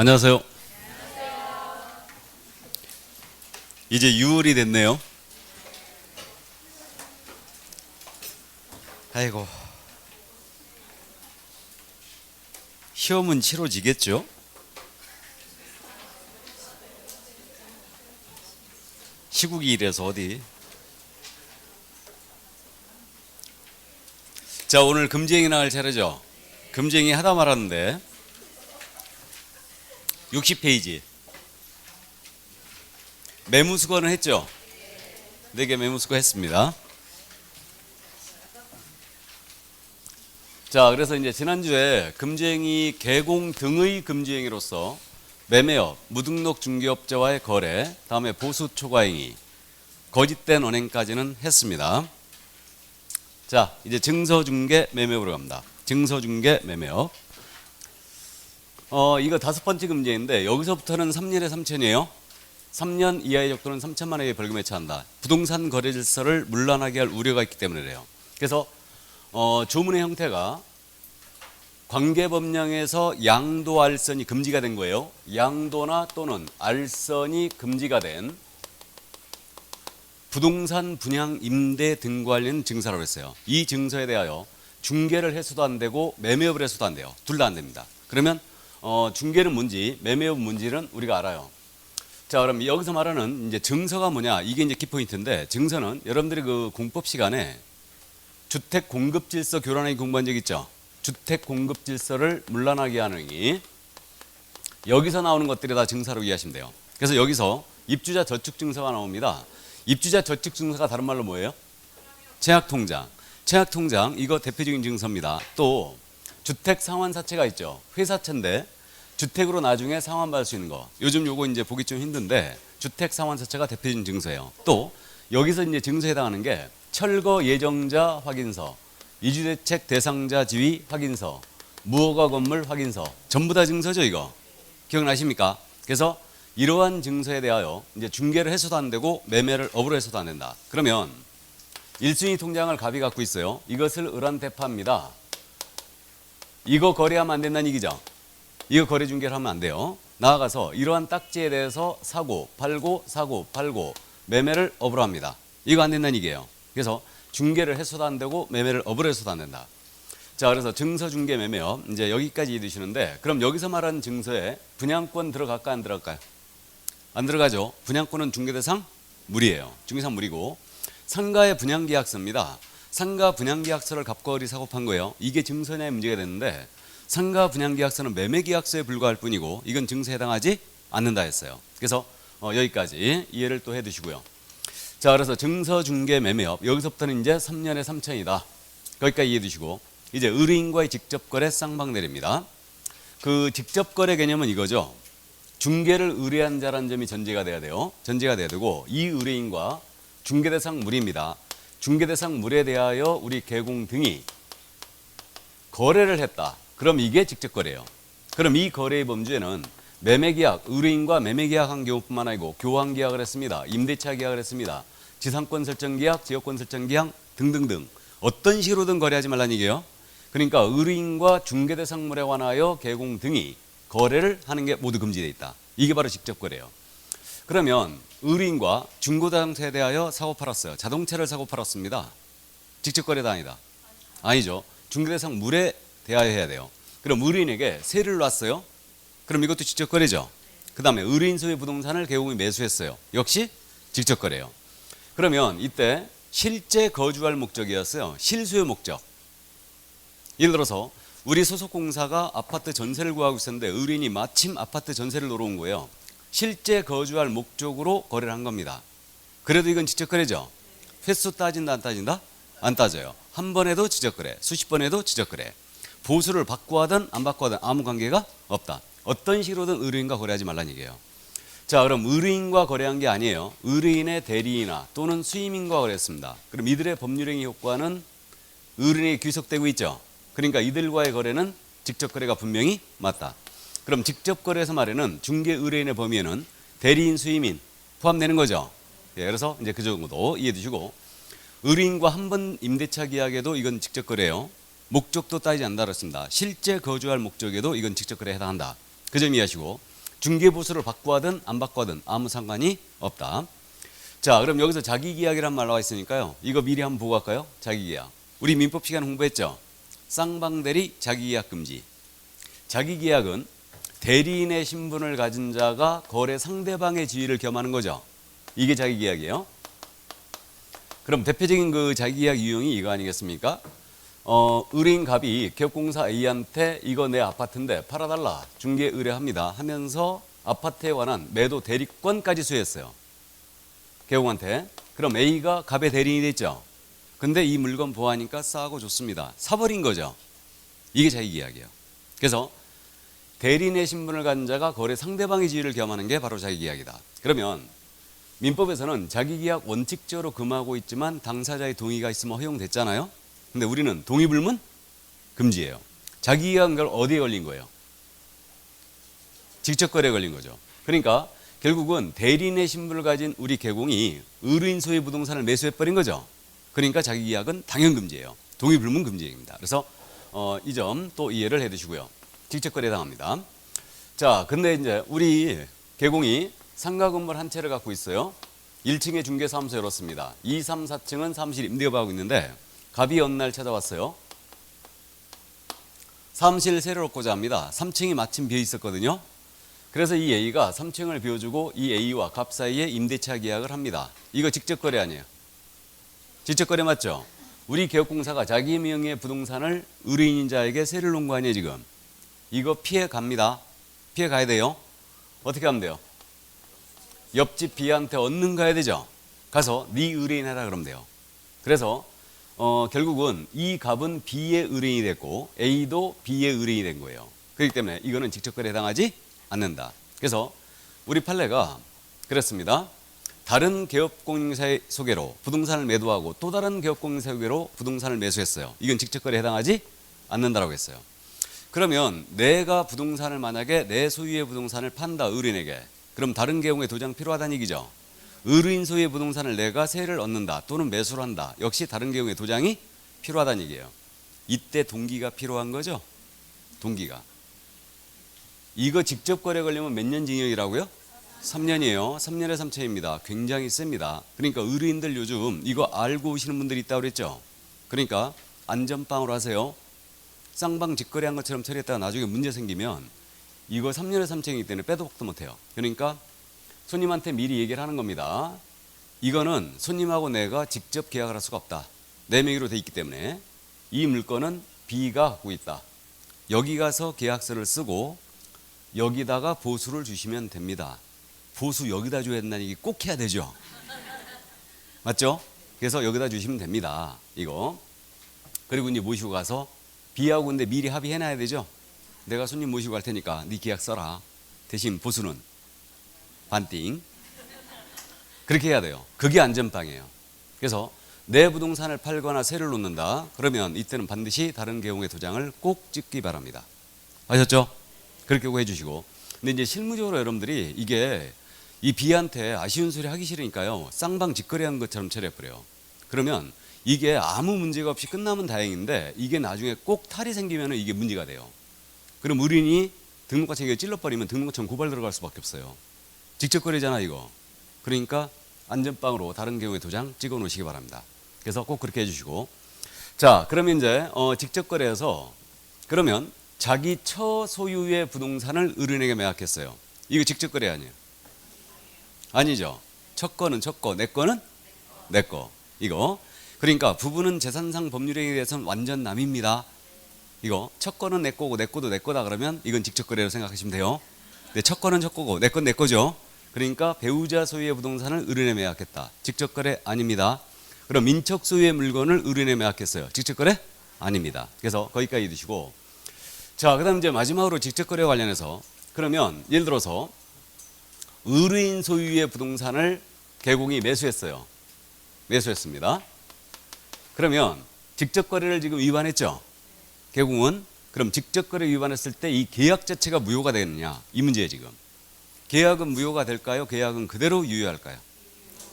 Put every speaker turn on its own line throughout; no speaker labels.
안녕하세요. 이제 6월이 됐네요. 아이고, 시험은 치러지겠죠? 시국이 이래서 어디. 자, 오늘 금쟁이 나갈 차례죠. 금쟁이 하다 말았는데 60페이지 매무수거는 했죠? 4개 매무수거 했습니다. 자, 그래서 이제 지난주에 금쟁이 개공 등의 금지행위로서 매매업, 무등록 중개업자와의 거래, 다음에 보수 초과행위, 거짓된 언행까지는 했습니다. 자, 이제 증서중개 매매업으로 갑니다. 증서중개 매매업. 이거 5번째 금지인데 여기서부터는 3년에 3천이에요. 3년 이하의 적도는 3천만 원의 벌금에 처한다. 부동산 거래 질서를 문란하게 할 우려가 있기 때문에 그래요. 그래서 조문의 형태가 관계법령에서 양도 알선이 금지가 된 거예요. 양도나 또는 알선이 금지가 된 부동산 분양 임대 등과 관련 증서라고 했어요. 이 증서에 대하여 중개를 해서도 안 되고 매매업을 해서도 안 돼요. 둘 다 안 됩니다. 그러면 중개는 뭔지 매매업은 뭔지는 우리가 알아요. 자, 그럼 여기서 말하는 이제 증서가 뭐냐? 이게 이제 키포인트인데, 증서는 여러분들이 그 공법 시간에 주택 공급 질서 교란하기 공부한 적 있죠? 주택 공급 질서를 문란하게 하느니 여기서 나오는 것들이 다 증서라고 이해하시면 돼요. 그래서 여기서 입주자 저축 증서가 나옵니다. 입주자 저축 증서가 다른 말로 뭐예요? 청약통장. 청약통장 이거 대표적인 증서입니다. 또 주택 상환사채가 있죠. 회사채인데 주택으로 나중에 상환받을 수 있는 거. 요즘 요거 이제 보기 좀 힘든데 주택 상환사채가 대표적인 증서예요. 또 여기서 이제 증서에 해당하는 게 철거 예정자 확인서, 이주대책 대상자 지위 확인서, 무허가 건물 확인서, 전부 다 증서죠. 이거 기억나십니까? 그래서 이러한 증서에 대하여 이제 중개를 해서도 안 되고 매매를 업으로 해서도 안 된다. 그러면 1순위 통장을 갑이 갖고 있어요. 이것을 을한테파입니다. 이거 거래하면 안 된다는 얘기죠. 이거 거래 중개를 하면 안 돼요. 나아가서 이러한 딱지에 대해서 사고 팔고 매매를 업으로 합니다. 이거 안 된다는 얘기예요. 그래서 중개를 해서도 안 되고 매매를 업으로 해서도 안 된다. 자, 그래서 증서 중개 매매업 이제 여기까지 이해되시는데, 그럼 여기서 말하는 증서에 분양권 들어갈까 안 들어갈까요? 안 들어가죠. 분양권은 중개대상 물이에요. 중개상 물이고, 상가의 분양계약서입니다. 상가 분양계약서를 갑거리 사고 판 거예요. 이게 증서냐의 문제가 됐는데, 상가 분양계약서는 매매계약서에 불과할 뿐이고 이건 증서에 해당하지 않는다 했어요. 그래서 여기까지 이해를 또 해두시고요. 자, 그래서 증서 중개 매매업 여기서부터는 이제 3년에 3천이다. 거기까지 이해해 두시고, 이제 의뢰인과의 직접거래 쌍방내리입니다. 그 직접거래 개념은 이거죠. 중개를 의뢰한 자라는 점이 전제가 돼야 돼요. 전제가 돼야 되고, 이 의뢰인과 중개대상 물입니다. 중개대상 물에 대하여 우리 개공 등이 거래를 했다. 그럼 이게 직접거래예요. 그럼 이 거래의 범주에는 매매계약, 의뢰인과 매매계약한 경우뿐만 아니고 교환계약을 했습니다. 임대차 계약을 했습니다. 지상권 설정계약, 지역권 설정계약 등등등 어떤 식으로든 거래하지 말라는 얘기예요. 그러니까 의뢰인과 중개대상물에 관하여 개공 등이 거래를 하는 게 모두 금지되어 있다. 이게 바로 직접거래예요. 그러면 의뢰인과 중고자동차에 대하여 사고 팔았어요. 자동차를 사고 팔았습니다. 직접거래다 아니다? 아니죠. 중개대상물에 대하여 해야 돼요. 그럼 의뢰인에게 세를 놨어요. 그럼 이것도 직접거래죠. 그 다음에 의뢰인 소유 부동산을 개공이 매수했어요. 역시 직접거래예요. 그러면 이때 실제 거주할 목적이었어요. 실수요 목적. 예를 들어서 우리 소속공사가 아파트 전세를 구하고 있었는데 의뢰인이 마침 아파트 전세를 놓으러 온 거예요. 실제 거주할 목적으로 거래를 한 겁니다. 그래도 이건 직접거래죠. 횟수 따진다 안 따진다? 안 따져요. 한 번 해도 직접거래, 수십 번 해도 직접거래. 보수를 받고 하든 안 받고 하든 아무 관계가 없다. 어떤 식으로든 의뢰인과 거래하지 말라는 얘기예요. 자, 그럼 의뢰인과 거래한 게 아니에요. 의뢰인의 대리인이나 또는 수임인과 거래했습니다. 그럼 이들의 법률행위 효과는 의뢰인에게 귀속되고 있죠. 그러니까 이들과의 거래는 직접거래가 분명히 맞다. 그럼 직접거래에서 말하는 중개 의뢰인의 범위에는 대리인, 수임인 포함되는 거죠. 예, 그래서 이제 그 정도 이해해 두시고, 의뢰인과 한 번 임대차 계약에도 이건 직접거래예요. 목적도 따지지 않는다 그랬습니다. 실제 거주할 목적에도 이건 직접거래에 해당한다. 그 점 이해하시고, 중개보수를 받고 하든 안 받고 하든 아무 상관이 없다. 자, 그럼 여기서 자기계약이란 말 나와 있으니까요. 이거 미리 한번 보고 갈까요? 자기계약. 우리 민법 시간 홍보했죠? 쌍방대리 자기계약 금지. 자기계약은 대리인의 신분을 가진 자가 거래 상대방의 지위를 겸하는 거죠. 이게 자기계약이에요. 그럼 대표적인 그 자기계약 유형이 이거 아니겠습니까? 의뢰인 갑이 기업공사 A한테 이거 내 아파트인데 팔아달라 중개 의뢰합니다 하면서 아파트에 관한 매도 대리권까지 수여했어요. 개공한테. 그럼 A가 갑의 대리인이 됐죠. 근데 이 물건 보아하니까 싸고 좋습니다. 사버린 거죠. 이게 자기계약이에요. 그래서 대리인의 신분을 가진 자가 거래 상대방의 지위를 겸하는 게 바로 자기계약이다. 그러면 민법에서는 자기계약 원칙적으로 금하고 있지만 당사자의 동의가 있으면 허용됐잖아요. 근데 우리는 동의불문 금지예요. 자기계약은 걸 어디에 걸린 거예요? 직접거래에 걸린 거죠. 그러니까 결국은 대리인의 신분을 가진 우리 개공이 의뢰인 소유의 부동산을 매수해버린 거죠. 그러니까 자기계약은 당연 금지예요. 동의불문 금지입니다. 그래서 이 점 또 이해를 해두시고요. 직접거래 당합니다. 자, 근데 이제 우리 개공이 상가 건물 한 채를 갖고 있어요. 1층에 중개사무소 열었습니다. 2, 3, 4층은 사무실 임대업하고 있는데 갑이 어느 날 찾아왔어요. 사무실 세를 얻고자 합니다. 3층이 마침 비어 있었거든요. 그래서 이 A가 3층을 비워주고 이 A와 갑 사이에 임대차 계약을 합니다. 이거 직접거래 아니에요? 직접거래 맞죠? 우리 개업공사가 자기 명의의 부동산을 의뢰인자에게 세를 놓은 거 아니에요 지금? 이거 피해 갑니다. 피해 가야 돼요. 어떻게 하면 돼요? 옆집 B한테 얻는 가야 되죠. 가서 네 의뢰인 해라 그러면 돼요. 그래서 결국은 이 갑은 B의 의뢰인이 됐고 A도 B의 의뢰인이 된 거예요. 그렇기 때문에 이거는 직접거래에 해당하지 않는다. 그래서 우리 판례가 그렇습니다. 다른 개업공사의 소개로 부동산을 매도하고 또 다른 개업공사의 소개로 부동산을 매수했어요. 이건 직접거래에 해당하지 않는다라고 했어요. 그러면 내가 부동산을 만약에 내 소유의 부동산을 판다 의뢰인에게 그럼 다른 개용의 도장 필요하다는 얘기죠. 의뢰인 소유의 부동산을 내가 세를 얻는다 또는 매수를 한다. 역시 다른 개용의 도장이 필요하다는 얘기예요. 이때 동기가 필요한 거죠. 동기가. 이거 직접 거래 걸리면 몇 년 징역이라고요? 3년이에요. 3년에 3천입니다. 굉장히 셉니다. 그러니까 의뢰인들 요즘 이거 알고 오시는 분들이 있다고 그랬죠. 그러니까 안전빵으로 하세요. 쌍방 직거래한 것처럼 처리했다가 나중에 문제 생기면 이거 3년에 3천이기 때문에 빼도 박도 못해요. 그러니까 손님한테 미리 얘기를 하는 겁니다. 이거는 손님하고 내가 직접 계약을 할 수가 없다. 내 명의로 돼 있기 때문에 이 물건은 B가 갖고 있다. 여기 가서 계약서를 쓰고 여기다가 보수를 주시면 됩니다. 보수 여기다 줘야 된다는 얘기 꼭 해야 되죠. 맞죠? 그래서 여기다 주시면 됩니다. 이거. 그리고 이제 모시고 가서 B하고 근데 미리 합의해놔야 되죠. 내가 손님 모시고 갈 테니까 네 계약 써라. 대신 보수는 반띵. 그렇게 해야 돼요. 그게 안전빵이에요. 그래서 내 부동산을 팔거나 세를 놓는다. 그러면 이때는 반드시 다른 개용의 도장을 꼭 찍기 바랍니다. 아셨죠? 그렇게 꼭 해주시고. 근데 이제 실무적으로 여러분들이 이게 이 B한테 아쉬운 소리 하기 싫으니까요. 쌍방 직거래한 것처럼 처리해버려요. 그러면 이게 아무 문제가 없이 끝나면 다행인데 이게 나중에 꼭 탈이 생기면 이게 문제가 돼요. 그럼 의뢰인이 등록과청에 찔러버리면 등록과청 고발 들어갈 수밖에 없어요. 직접 거래잖아 이거. 그러니까 안전빵으로 다른 경우에 도장 찍어 놓으시기 바랍니다. 그래서 꼭 그렇게 해주시고. 자, 그러면 이제 직접 거래해서 그러면 자기 처소유의 부동산을 의뢰인에게 매각했어요. 이거 직접 거래 아니에요? 아니죠. 첫 거는 첫 거, 내 거는 내 거. 이거. 그러니까 부부는 재산상 법률에 대해서는 완전 남입니다. 이거 첫 거는 내 거고 내 거도 내 거다 그러면 이건 직접 거래로 생각하시면 돼요. 근데 첫 거는 첫 거고 내 건 내 거죠. 그러니까 배우자 소유의 부동산을 의뢰인에 매각했다. 직접 거래 아닙니다. 그럼 민척 소유의 물건을 의뢰인에 매각했어요. 직접 거래 아닙니다. 그래서 거기까지 두시고. 자, 그다음 이제 마지막으로 직접 거래 관련해서 그러면 예를 들어서 의뢰인 소유의 부동산을 개공이 매수했어요. 매수했습니다. 그러면 직접 거래를 지금 위반했죠. 개공은. 그럼 직접 거래 위반했을 때 이 계약 자체가 무효가 되느냐 이 문제예요 지금. 계약은 무효가 될까요? 계약은 그대로 유효할까요?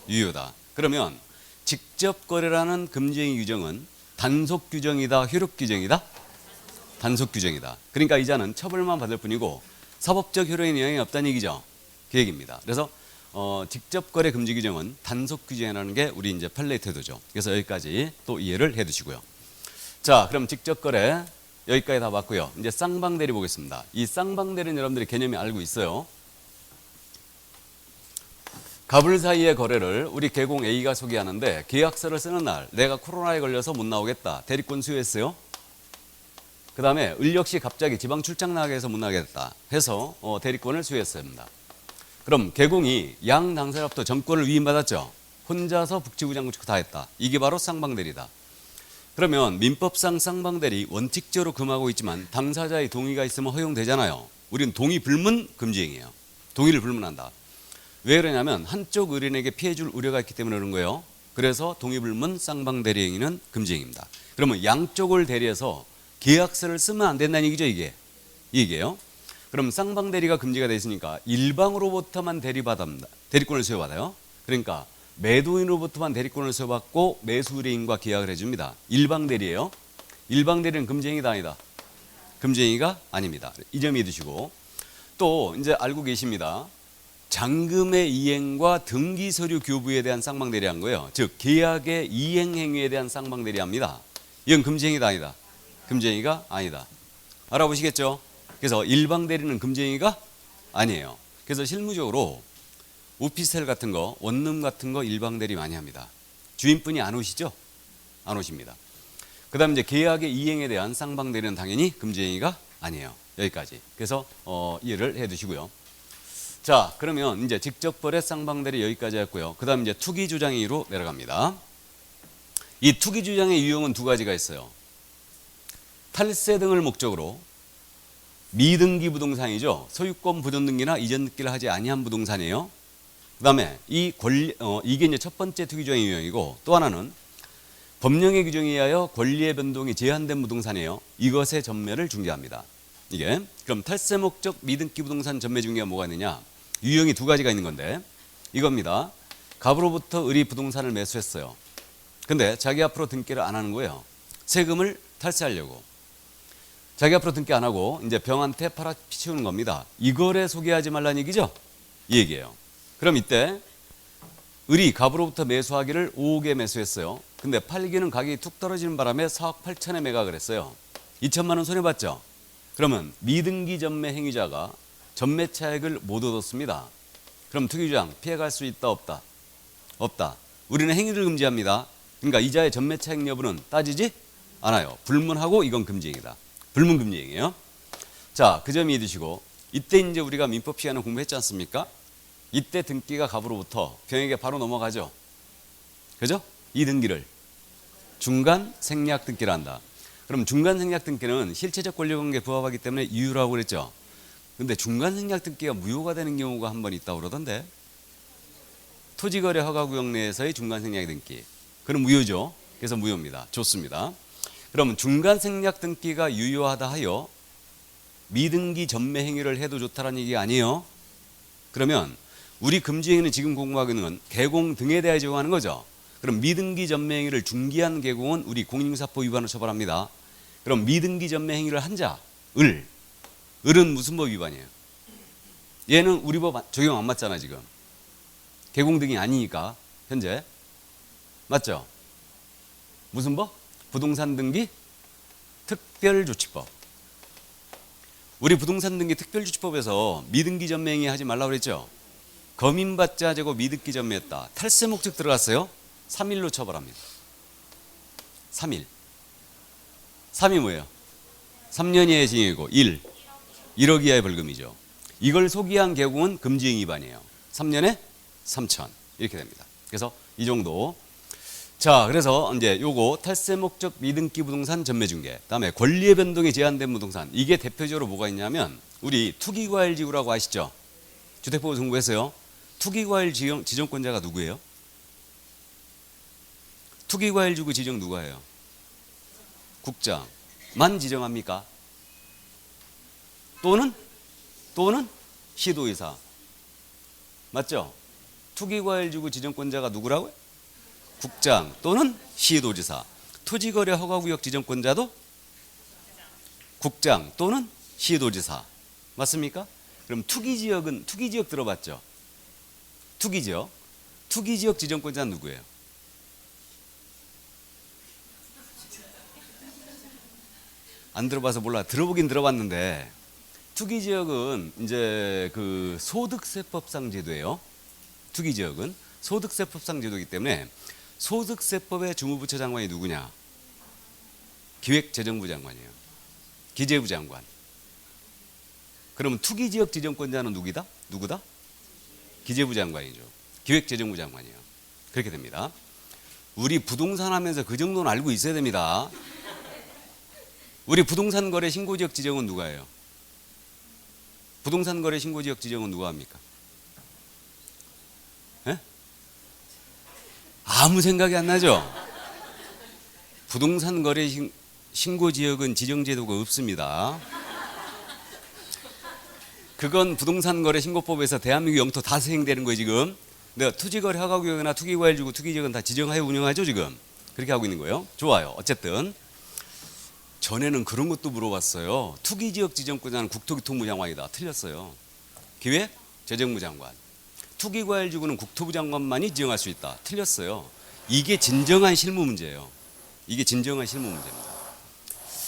유효다. 그러면 직접 거래라는 금지의 규정은 단속 규정이다, 효력 규정이다? 단속 규정이다. 그러니까 이자는 처벌만 받을 뿐이고 사법적 효력에 영향이 없다는 얘기죠. 그 얘기입니다. 그래서 직접 거래 금지 규정은 단속 규정이라는 게 우리 이제 판례 태도죠. 그래서 여기까지 또 이해를 해 두시고요. 자, 그럼 직접 거래 여기까지 다 봤고요. 이제 쌍방대리 보겠습니다. 이 쌍방대리는 여러분들이 개념이 알고 있어요. 갑을 사이의 거래를 우리 개공 A가 소개하는데 계약서를 쓰는 날 내가 코로나에 걸려서 못 나오겠다. 대리권 수여했어요. 그 다음에 을 역시 갑자기 지방 출장 나가게 해서 못 나가겠다 해서 대리권을 수여했습니다. 그럼 개공이 양 당사자부터 전권을 위임받았죠. 혼자서 북치구장구치고 다 했다. 이게 바로 쌍방대리다. 그러면 민법상 쌍방대리 원칙적으로 금하고 있지만 당사자의 동의가 있으면 허용되잖아요. 우리는 동의 불문 금지행위예요. 동의를 불문한다. 왜 그러냐면 한쪽 의뢰인에게 피해 줄 우려가 있기 때문에 그런 거예요. 그래서 동의 불문 쌍방대리 행위는 금지행위입니다. 그러면 양쪽을 대리해서 계약서를 쓰면 안 된다는 얘기죠, 이게요. 그럼 쌍방대리가 금지가 돼 있으니까 일방으로부터만 대리권을 수여받아요. 그러니까 매도인으로부터만 대리권을 수여받고 매수 의뢰인과 계약을 해줍니다. 일방대리예요. 일방대리는 금지행위다 아니다? 금지행위가 아닙니다. 이 점 이해두시고 또 이제 알고 계십니다. 잔금의 이행과 등기 서류 교부에 대한 쌍방대리한 거예요. 즉 계약의 이행 행위에 대한 쌍방대리합니다. 이건 금지행위다 아니다? 금지행위가 아니다. 알아보시겠죠? 그래서 일방대리는 금지행위가 아니에요. 그래서 실무적으로 오피스텔 같은 거, 원룸 같은 거 일방대리 많이 합니다. 주인분이 안 오시죠? 안 오십니다. 그 다음에 이제 계약의 이행에 대한 쌍방대리는 당연히 금지행위가 아니에요. 여기까지. 그래서 이해를 해 두시고요. 자, 그러면 이제 직접 거래 쌍방대리 여기까지 했고요. 그 다음 이제 투기주장행위로 내려갑니다. 이 투기주장의 유형은 두 가지가 있어요. 탈세 등을 목적으로 미등기 부동산이죠. 소유권 부전 등기나 이전 등기를 하지 아니한 부동산이에요. 그 다음에 이게 이제 첫 번째 투기주장의 유형이고 또 하나는 법령의 규정에 의하여 권리의 변동이 제한된 부동산이에요. 이것의 전매를 중개합니다. 이게 그럼 탈세 목적 미등기 부동산 전매 중개가 뭐가 있느냐? 유형이 두 가지가 있는 건데 이겁니다. 갑으로부터 을이 부동산을 매수했어요. 근데 자기 앞으로 등기를 안 하는 거예요. 세금을 탈세하려고. 자기 앞으로 등기 안 하고 이제 병한테 팔아치우는 겁니다. 이 거래 소개하지 말라는 얘기죠? 이 얘기예요. 그럼 이때 을이 갑으로부터 매수하기를 5억에 매수했어요. 근데 팔기는 가격이 툭 떨어지는 바람에 4억 8천에 매각을 했어요. 2천만 원 손해봤죠? 그러면 미등기 전매 행위자가 전매 차익을 못 얻었습니다. 그럼 투기주장 피해갈 수 있다 없다? 없다. 우리는 행위를 금지합니다. 그러니까 이자의 전매 차익 여부는 따지지 않아요. 불문하고 이건 금지행위다. 불문 금지행위예요. 자, 그 점 이해두시고 이때 이제 우리가 민법 시간을 공부했지 않습니까? 이때 등기가 갑으로부터 병에게 바로 넘어가죠. 그죠? 이 등기를 중간 생략 등기를 한다. 그럼 중간 생략 등기는 실체적 권리관계에 부합하기 때문에 유효라고 그랬죠. 근데 중간 생략 등기가 무효가 되는 경우가 한 번 있다고 그러던데. 토지거래 허가구역 내에서의 중간 생략 등기. 그럼 무효죠. 그래서 무효입니다. 좋습니다. 그럼 중간 생략 등기가 유효하다 하여 미등기 전매 행위를 해도 좋다는 얘기 아니에요. 그러면 우리 금지 행위는 지금 공부하고 있는 건 개공 등에 대하여 적용하는 거죠. 그럼 미등기 전매 행위를 중개한 개공은 우리 공인중개사법 위반으로 처벌합니다. 그럼 미등기 전매 행위를 한 자, 을은 무슨 법 위반이에요? 얘는 우리 법 적용 안 맞잖아 지금. 개공 등이 아니니까 현재. 맞죠? 무슨 법? 부동산 등기 특별조치법. 우리 부동산 등기 특별조치법에서 미등기 전매 행위 하지 말라고 그랬죠? 검인받자 제고 미등기 전매했다. 탈세 목적 들어갔어요? 3일로 처벌합니다. 3일. 3이 뭐예요? 3년 이하의 징역이고 1억 이하의 벌금이죠. 이걸 소기한 개공은 금지행위 위반이에요. 3년에 3천 이렇게 됩니다. 그래서 이 정도. 자, 그래서 이제 요거 탈세 목적 미등기 부동산 전매 중개. 그다음에 권리의 변동이 제한된 부동산. 이게 대표적으로 뭐가 있냐면 우리 투기과일지구라고 아시죠? 주택법에서 공부했어요. 투기과일 지정권자가 누구예요? 투기과일지구 지정 누가 해요? 국장만 지정합니까? 또는 시도의사. 맞죠? 투기과일지구 지정권자가 누구라고요? 국장 또는 시도지사. 토지거래 허가구역 지정권자도 국장 또는 시도지사. 맞습니까? 그럼 투기지역 들어봤죠? 투기지역 지정권자는 누구예요? 안 들어봐서 몰라. 들어보긴 들어봤는데 투기지역은 이제 그 소득세법상 제도예요. 투기지역은 소득세법상 제도이기 때문에 소득세법의 주무부처 장관이 누구냐? 기획재정부 장관이에요. 기재부 장관. 그러면 투기지역 지정권자는 누구다? 기재부 장관이죠. 기획재정부 장관이에요. 그렇게 됩니다. 우리 부동산 하면서 그 정도는 알고 있어야 됩니다. 우리 부동산 거래 신고지역 지정은 누가 해요? 부동산 거래 신고지역 지정은 누가 합니까? 에? 아무 생각이 안 나죠? 부동산 거래 신고지역은 지정제도가 없습니다. 그건 부동산 거래 신고법에서 대한민국 영토 다 시행되는 거예요 지금. 내가 투지거래 허가구역이나 투기과열지구 투기지역은 다 지정하여 운영하죠 지금. 그렇게 하고 있는 거예요. 좋아요. 어쨌든 전에는 그런 것도 물어봤어요. 투기지역 지정권자는 국토교통부 장관이다. 틀렸어요. 기획재정부 장관. 투기과열지구는 국토부 장관만이 지정할 수 있다. 틀렸어요. 이게 진정한 실무 문제예요. 이게 진정한 실무 문제입니다.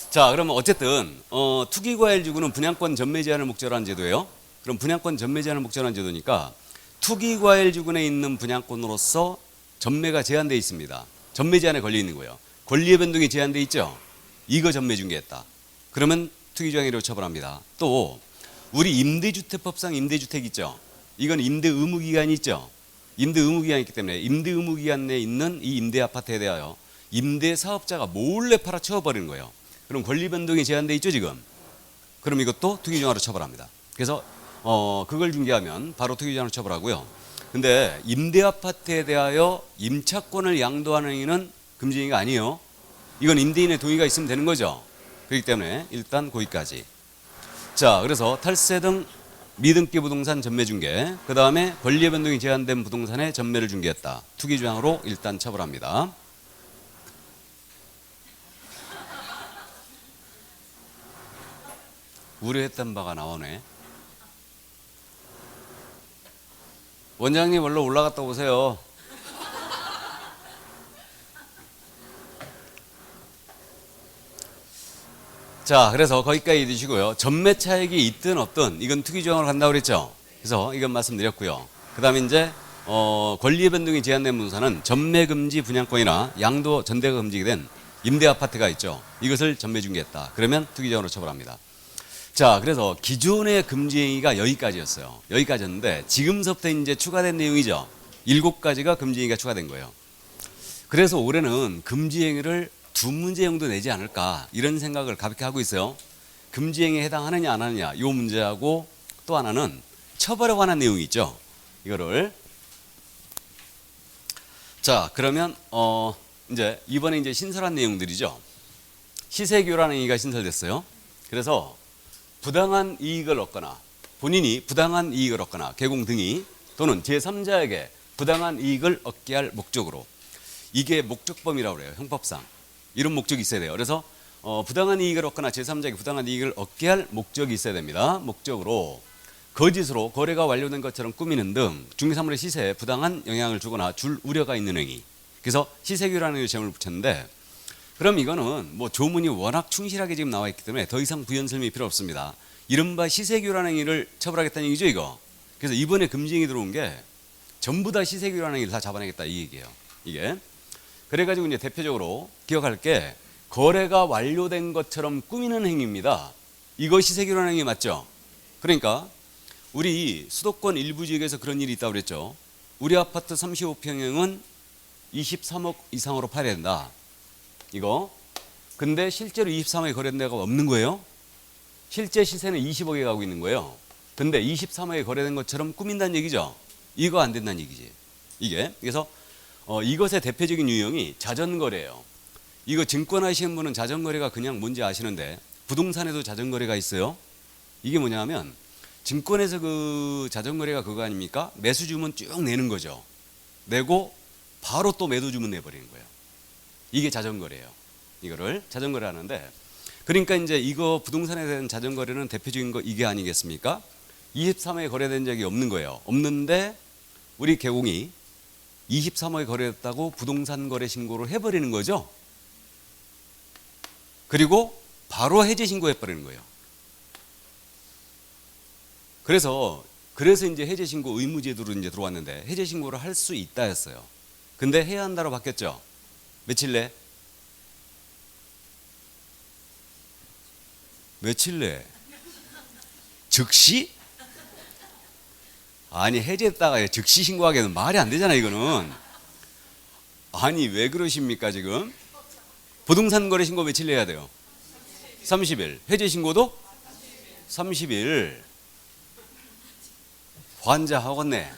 자, 그러면 어쨌든 투기과열지구는 분양권 전매 제한을 목적으로 한 제도예요. 그럼 분양권 전매 제한을 목적으로 한 제도니까 투기과열지구 내에 있는 분양권으로서 전매가 제한되어 있습니다. 전매 제한에 걸려 있는 거예요. 권리의 변동이 제한되어 있죠. 이거 전매 중개했다. 그러면 투기조항으로 처벌합니다. 또 우리 임대주택법상 임대주택 있죠. 이건 임대 의무 기간이 있죠. 임대 의무 기간이 있기 때문에 임대 의무 기간 내에 있는 이 임대 아파트에 대하여 임대 사업자가 몰래 팔아 채워버리는 거예요. 그럼 권리 변동이 제한돼 있죠 지금. 그럼 이것도 투기조항으로 처벌합니다. 그래서 그걸 중개하면 바로 투기조항으로 처벌하고요. 근데 임대 아파트에 대하여 임차권을 양도하는 행위는 금지 행위가 아니에요. 이건 임대인의 동의가 있으면 되는 거죠. 그렇기 때문에 일단 거기까지. 자, 그래서 탈세 등 미등기 부동산 전매 중개, 그 다음에 권리의 변동이 제한된 부동산의 전매를 중개했다. 투기조항으로 일단 처벌합니다. 우려했던 바가 나오네. 원장님 얼른 올라갔다 오세요. 자, 그래서 거기까지 드시고요. 전매 차익이 있든 없든 이건 투기조항으로 간다고 그랬죠. 그래서 이건 말씀드렸고요. 그 다음에 이제 권리의 변동이 제한된 부동산은 전매 금지 분양권이나 양도 전대가 금지된 임대 아파트가 있죠. 이것을 전매 중개했다. 그러면 투기조항으로 처벌합니다. 자, 그래서 기존의 금지 행위가 여기까지였어요. 여기까지였는데 지금서부터 이제 추가된 내용이죠. 7가지가 금지 행위가 추가된 거예요. 그래서 올해는 금지 행위를 2문제 정도 내지 않을까 이런 생각을 가볍게 하고 있어요. 금지 행위에 해당하느냐 안 하느냐 이 문제하고 또 하나는 처벌에 관한 내용이 있죠. 이거를 자, 그러면 이제 이번에 이제 신설한 내용들이죠. 시세교란 행위가 신설됐어요. 그래서 부당한 이익을 얻거나 본인이 부당한 이익을 얻거나 개공 등이 또는 제3자에게 부당한 이익을 얻게 할 목적으로, 이게 목적범이라고 그래요. 형법상 이런 목적이 있어야 돼요. 그래서 부당한 이익을 얻거나 제3자에게 부당한 이익을 얻게 할 목적이 있어야 됩니다. 목적으로 거짓으로 거래가 완료된 것처럼 꾸미는 등 중개사물의 시세에 부당한 영향을 주거나 줄 우려가 있는 행위. 그래서 시세교라는 제목을 붙였는데, 그럼 이거는 뭐 조문이 워낙 충실하게 지금 나와 있기 때문에 더 이상 부연 설명이 필요 없습니다. 이른바 시세교라는 행위를 처벌하겠다는 얘기죠 이거. 그래서 이번에 금지 행위 들어온 게 전부 다 시세교라는 행위를 다 잡아내겠다 이 얘기예요. 이게 그래가지고 이제 대표적으로 기억할 게 거래가 완료된 것처럼 꾸미는 행위입니다. 이거 시세교라는 행위 맞죠? 그러니까 우리 수도권 일부 지역에서 그런 일이 있다고 그랬죠. 우리 아파트 35평형은 23억 이상으로 팔아야 된다. 이거. 근데 실제로 23억에 거래된 데가 없는 거예요. 실제 시세는 20억에 가고 있는 거예요. 근데 23억에 거래된 것처럼 꾸민다는 얘기죠. 이거 안 된다는 얘기지. 이게. 그래서 이것의 대표적인 유형이 자전거래예요. 이거 증권 하시는 분은 자전거래가 그냥 뭔지 아시는데 부동산에도 자전거래가 있어요. 이게 뭐냐면 증권에서 그 자전거래가 그거 아닙니까? 매수 주문 쭉 내는 거죠. 내고 바로 또 매도 주문 내버리는 거예요. 이게 자전거래예요. 이거를 자전거래 하는데, 그러니까 이제 이거 부동산에 대한 자전거래는 대표적인 거 이게 아니겠습니까? 23호에 거래된 적이 없는 거예요. 없는데 우리 개공이 23호에 거래됐다고 부동산 거래 신고를 해버리는 거죠. 그리고 바로 해제 신고해버리는 거예요. 그래서 이제 해제 신고 의무 제도로 이제 들어왔는데 해제 신고를 할 수 있다 했어요. 근데 해야 한다로 바뀌었죠. 며칠 내? 며칠 내? 즉시? 아니 해제했다가 즉시 신고하기에는 말이 안 되잖아 이거는. 아니 왜 그러십니까 지금? 부동산 거래 신고 며칠 내야 돼요? 30일. 해제 신고도 30일. 환자하겠네.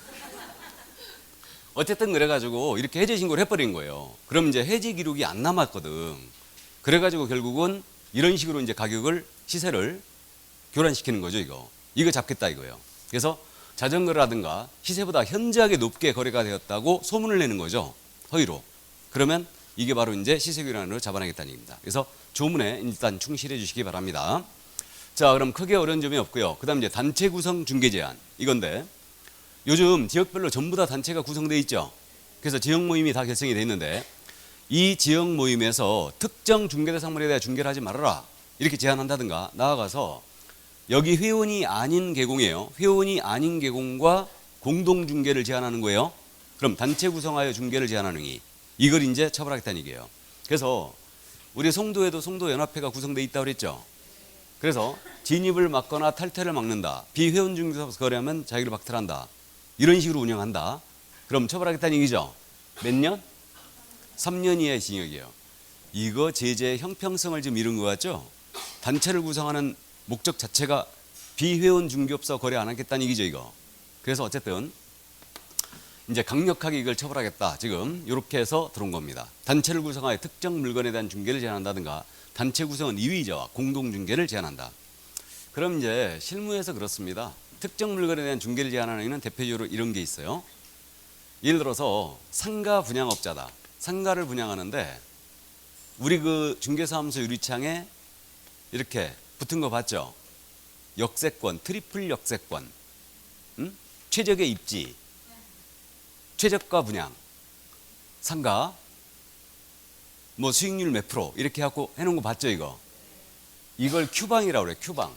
어쨌든 그래가지고 이렇게 해제 신고를 해버린 거예요. 그럼 이제 해제 기록이 안 남았거든. 그래가지고 결국은 이런 식으로 이제 가격을 시세를 교란시키는 거죠 이거 잡겠다 이거예요. 그래서 자전거라든가 시세보다 현저하게 높게 거래가 되었다고 소문을 내는 거죠. 허위로. 그러면 이게 바로 이제 시세 교란으로 잡아내겠다는 얘기입니다. 그래서 조문에 일단 충실해 주시기 바랍니다. 자, 그럼 크게 어려운 점이 없고요. 그다음 이제 단체 구성 중개 제한 이건데 요즘 지역별로 전부 다 단체가 구성되어 있죠. 그래서 지역 모임이 다 결성이 돼 있는데 이 지역 모임에서 특정 중개 대상물에 대해 중개를 하지 말아라 이렇게 제한한다든가 나아가서 여기 회원이 아닌 계공이에요. 회원이 아닌 계공과 공동 중개를 제한하는 거예요. 그럼 단체 구성하여 중개를 제한하는 이 이걸 이제 처벌하겠다는 얘기예요. 그래서 우리 송도에도 송도연합회가 구성되어 있다고 그랬죠. 그래서 진입을 막거나 탈퇴를 막는다. 비회원 중개사에서 거래하면 자기를 박탈한다. 이런 식으로 운영한다. 그럼 처벌하겠다는 얘기죠. 몇 년? 3년 이하의 징역이에요. 이거 제재의 형평성을 좀 잃은 것 같죠? 단체를 구성하는 목적 자체가 비회원 중개업소 거래 안 하겠다는 얘기죠 이거. 그래서 어쨌든 이제 강력하게 이걸 처벌하겠다. 지금 이렇게 해서 들어온 겁니다. 단체를 구성하여 특정 물건에 대한 중개를 제한한다든가 단체 구성은 이의자와 공동 중개를 제한한다. 그럼 이제 실무에서 그렇습니다. 특정 물건에 대한 중개를 제한하는 이는 대표적으로 이런 게 있어요. 예를 들어서 상가 분양업자다. 상가를 분양하는데 우리 그 중개사무소 유리창에 이렇게 붙은 거 봤죠? 역세권, 트리플 역세권, 최적의 입지, 최저가 분양, 상가, 뭐 수익률 몇 프로 이렇게 하고 해놓은 거 봤죠 이거? 이걸 큐방이라고 그래요. 큐방.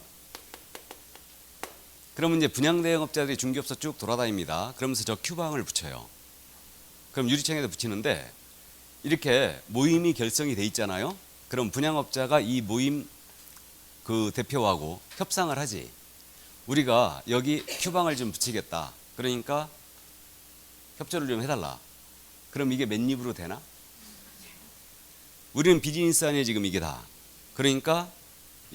그러면 이제 분양 대행업자들이 중개업소 쭉 돌아다닙니다. 그러면서 저 큐방을 붙여요. 그럼 유리창에도 붙이는데 이렇게 모임이 결성이 돼 있잖아요. 그럼 분양업자가 이 모임 그 대표하고 협상을 하지. 우리가 여기 큐방을 좀 붙이겠다. 그러니까 협조를 좀 해달라. 그럼 이게 맨입으로 되나? 우리는 비즈니스 아니에요 지금 이게 다. 그러니까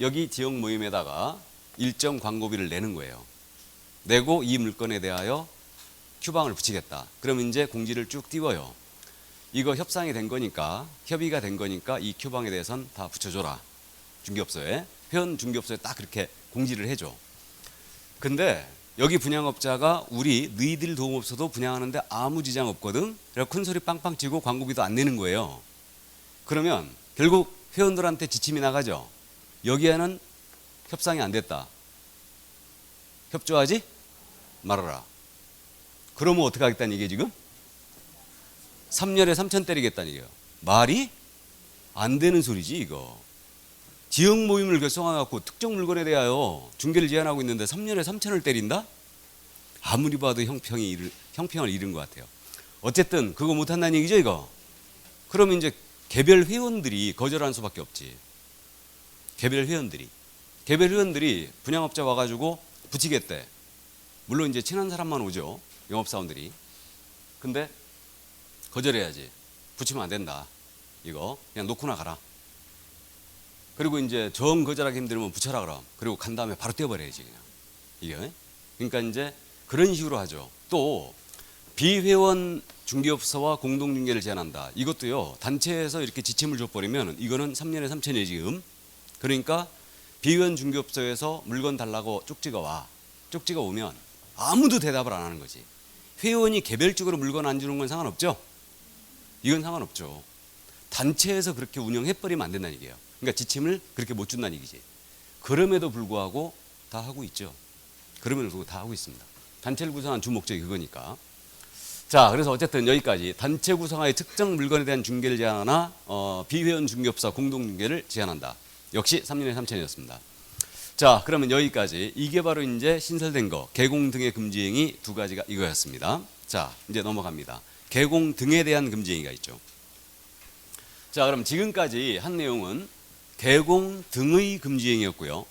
여기 지역 모임에다가 일정 광고비를 내는 거예요. 내고 이 물건에 대하여 큐방을 붙이겠다. 그럼 이제 공지를 쭉 띄워요. 이거 협상이 된 거니까 협의가 된 거니까 이 큐방에 대해서는 다 붙여줘라. 중개업소에. 회원 중개업소에 딱 그렇게 공지를 해줘. 근데 여기 분양업자가 우리 너희들 도움 없어도 분양하는데 아무 지장 없거든. 그래서 큰 소리 빵빵 치고 광고비도 안 내는 거예요. 그러면 결국 회원들한테 지침이 나가죠. 여기에는 협상이 안 됐다. 협조하지 말아라. 그러면 어떻게 하겠다는 얘기예요 지금? 3년에 3천 때리겠다는 얘기예요. 말이 안 되는 소리지 이거. 지역 모임을 결성해갖고 특정 물건에 대하여 중개를 제한하고 있는데 3년에 3천을 때린다? 아무리 봐도 형평을 잃은 것 같아요. 어쨌든 그거 못한다는 얘기죠 이거. 그러면 이제 개별 회원들이 거절할 수밖에 없지. 개별 회원들이 분양업자 와가지고 붙이겠대. 물론 이제 친한 사람만 오죠. 영업사원들이. 근데 거절해야지. 붙이면 안 된다. 이거 그냥 놓고나 가라. 그리고 이제 정 거절하기 힘들면 붙여라 그럼. 그리고 간 다음에 바로 떼어버려야지 그냥. 이게. 그러니까 이제 그런 식으로 하죠. 또 비회원 중개업소와 공동중개를 제한한다. 이것도요. 단체에서 이렇게 지침을 줘버리면 이거는 3년에 3천이에요 지금. 그러니까 비회원 중개업소에서 물건 달라고 쪽지가 와. 쪽지가 오면 아무도 대답을 안 하는 거지. 회원이 개별적으로 물건 안 주는 건 상관없죠. 이건 상관없죠. 단체에서 그렇게 운영해버리면 안 된다는 얘기예요. 그러니까 지침을 그렇게 못 준다는 얘기지. 그럼에도 불구하고 다 하고 있죠. 그러면 그거 다 하고 있습니다. 단체를 구성한 주 목적이 그거니까. 자, 그래서 어쨌든 여기까지 단체 구성하의 특정 물건에 대한 중개를 제한하나 비회원 중개업사 공동 중개를 제한한다. 역시 3년에 3천이었습니다. 자, 그러면 여기까지. 이게 바로 이제 신설된 거 개공 등의 금지행위 두 가지가 이거였습니다. 자, 이제 넘어갑니다. 개공 등에 대한 금지행위가 있죠. 자, 그럼 지금까지 한 내용은 개공 등의 금지행위였고요.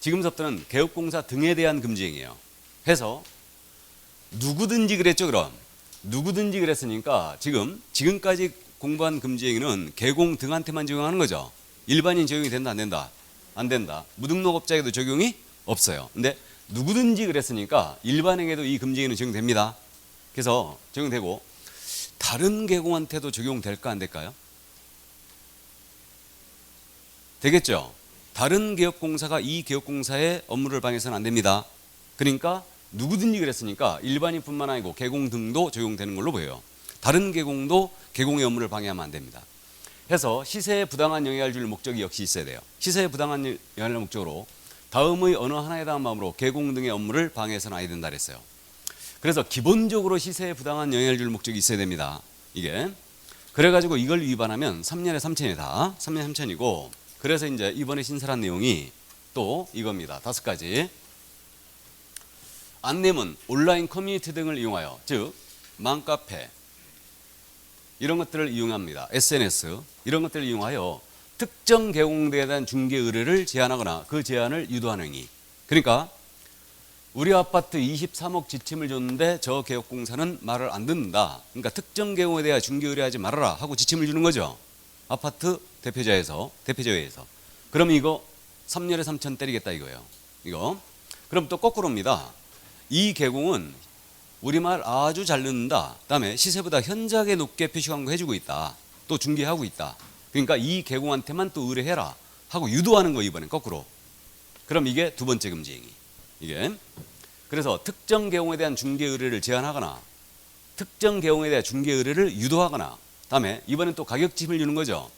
지금부터는 개업공사 등에 대한 금지행위예요. 해서 누구든지 그랬죠, 그럼. 누구든지 그랬으니까 지금까지 공부한 금지행위는 개공 등한테만 적용하는 거죠. 일반인 적용이 된다, 안 된다? 안 된다. 무등록업자에도 적용이 없어요. 근데 누구든지 그랬으니까 일반에게도 이 금지행위는 적용됩니다. 그래서 적용되고 다른 개공한테도 적용될까 안 될까요? 되겠죠. 다른 개업공사가 이 개업공사의 업무를 방해해서는 안 됩니다. 그러니까 누구든지 그랬으니까 일반인뿐만 아니고 개공 등도 적용되는 걸로 보여요. 다른 개공도 개공의 업무를 방해하면 안 됩니다. 해서 시세에 부당한 영향을 줄 목적이 역시 있어야 돼요. 시세에 부당한 영향을 목적으로 다음의 어느 하나에 대한 마음으로 개공 등의 업무를 방해해서는 안 된다 그랬어요. 그래서 기본적으로 시세에 부당한 영향을 줄 목적이 있어야 됩니다. 이게. 그래가지고 이걸 위반하면 3년에 3천이다. 3년에 3천이고 그래서 이제 이번에 신설한 내용이 또 이겁니다. 5가지. 안내문, 온라인 커뮤니티 등을 이용하여 즉 맘카페 이런 것들을 이용합니다. SNS 이런 것들을 이용하여 특정 개공대에 대한 중개 의뢰를 제한하거나 그 제한을 유도하는 행위. 그러니까 우리 아파트 23억 지침을 줬는데 저 개업공사는 말을 안 듣는다. 그러니까 특정 개공에 대해 중개 의뢰하지 말아라 하고 지침을 주는 거죠. 아파트 대표자회에서. 그럼 이거 3년에 3천 때리겠다 이거예요. 이거. 그럼 또 거꾸로입니다. 이 개공은 우리말 아주 잘 듣는다. 그다음에 시세보다 현저하게 높게 표시광고 해주고 있다. 또 중개하고 있다. 그러니까 이 개공한테만 또 의뢰해라 하고 유도하는 거 이번엔 거꾸로. 그럼 이게 두 번째 금지행위. 이게. 그래서 특정 개공에 대한 중개 의뢰를 제한하거나 특정 개공에 대한 중개 의뢰를 유도하거나 다음에 이번엔 또 가격 지침을 주는 거죠.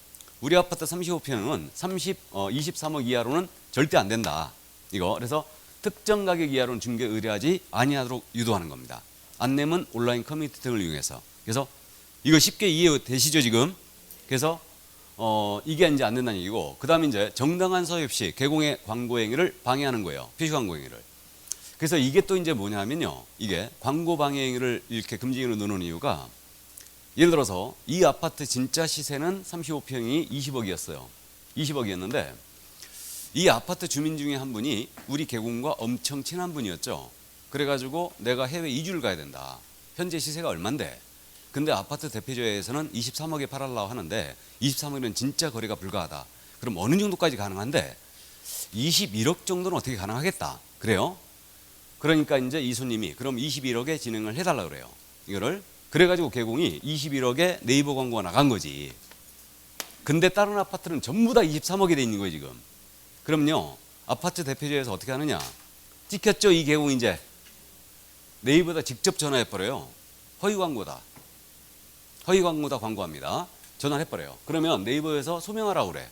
우리 아파트 35평은 23억 이하로는 절대 안 된다. 이거. 그래서 특정 가격 이하로는 중개 의뢰하지 아니하도록 유도하는 겁니다. 안내문, 온라인 커뮤니티 등을 이용해서. 그래서 이거 쉽게 이해되시죠 지금? 그래서 이게 이제 안 된다는 얘기고 그 다음에 이제 정당한 서류 없이 개공의 광고 행위를 방해하는 거예요. 표시 광고 행위를. 그래서 이게 또 이제 뭐냐면요. 이게 광고 방해 행위를 이렇게 금지행위로 넣는 이유가 예를 들어서 이 아파트 진짜 시세는 35평이 20억이었어요. 20억이었는데 이 아파트 주민 중에 한 분이 우리 개공과 엄청 친한 분이었죠. 그래가지고 내가 해외 이주를 가야 된다. 현재 시세가 얼만데? 근데 아파트 대표자에서는 23억에 팔으려고 하는데 23억이면 진짜 거래가 불가하다. 그럼 어느 정도까지 가능한데 21억 정도는 어떻게 가능하겠다. 그래요? 그러니까 이제 이 손님이 그럼 21억에 진행을 해달라 그래요. 이거를. 그래가지고 개공이 21억에 네이버 광고가 나간 거지. 근데 다른 아파트는 전부 다 23억이 돼 있는 거예요 지금. 그럼요. 아파트 대표자에서 어떻게 하느냐. 찍혔죠 이 개공 이제. 네이버에다 직접 전화해버려요. 허위 광고다. 허위 광고다 광고합니다. 전화해버려요. 그러면 네이버에서 소명하라고 그래.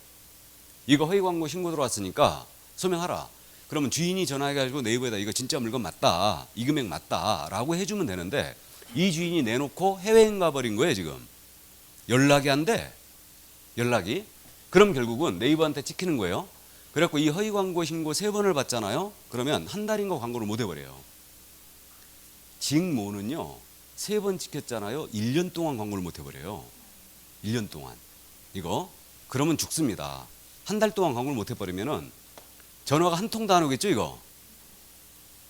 이거 허위 광고 신고 들어왔으니까 소명하라. 그러면 주인이 전화해가지고 네이버에다 이거 진짜 물건 맞다. 이 금액 맞다. 라고 해주면 되는데 이 주인이 내놓고 해외행 가버린 거예요 지금. 연락이 안 돼. 연락이. 그럼 결국은 네이버한테 찍히는 거예요. 그래갖고 이 허위 광고 신고 3번을 받잖아요. 그러면 한 달인가 광고를 못 해버려요. 직모는요. 3번 찍혔잖아요. 1년 동안 광고를 못 해버려요. 1년 동안. 이거. 그러면 죽습니다. 한 달 동안 광고를 못 해버리면은 전화가 한 통도 안 오겠죠 이거.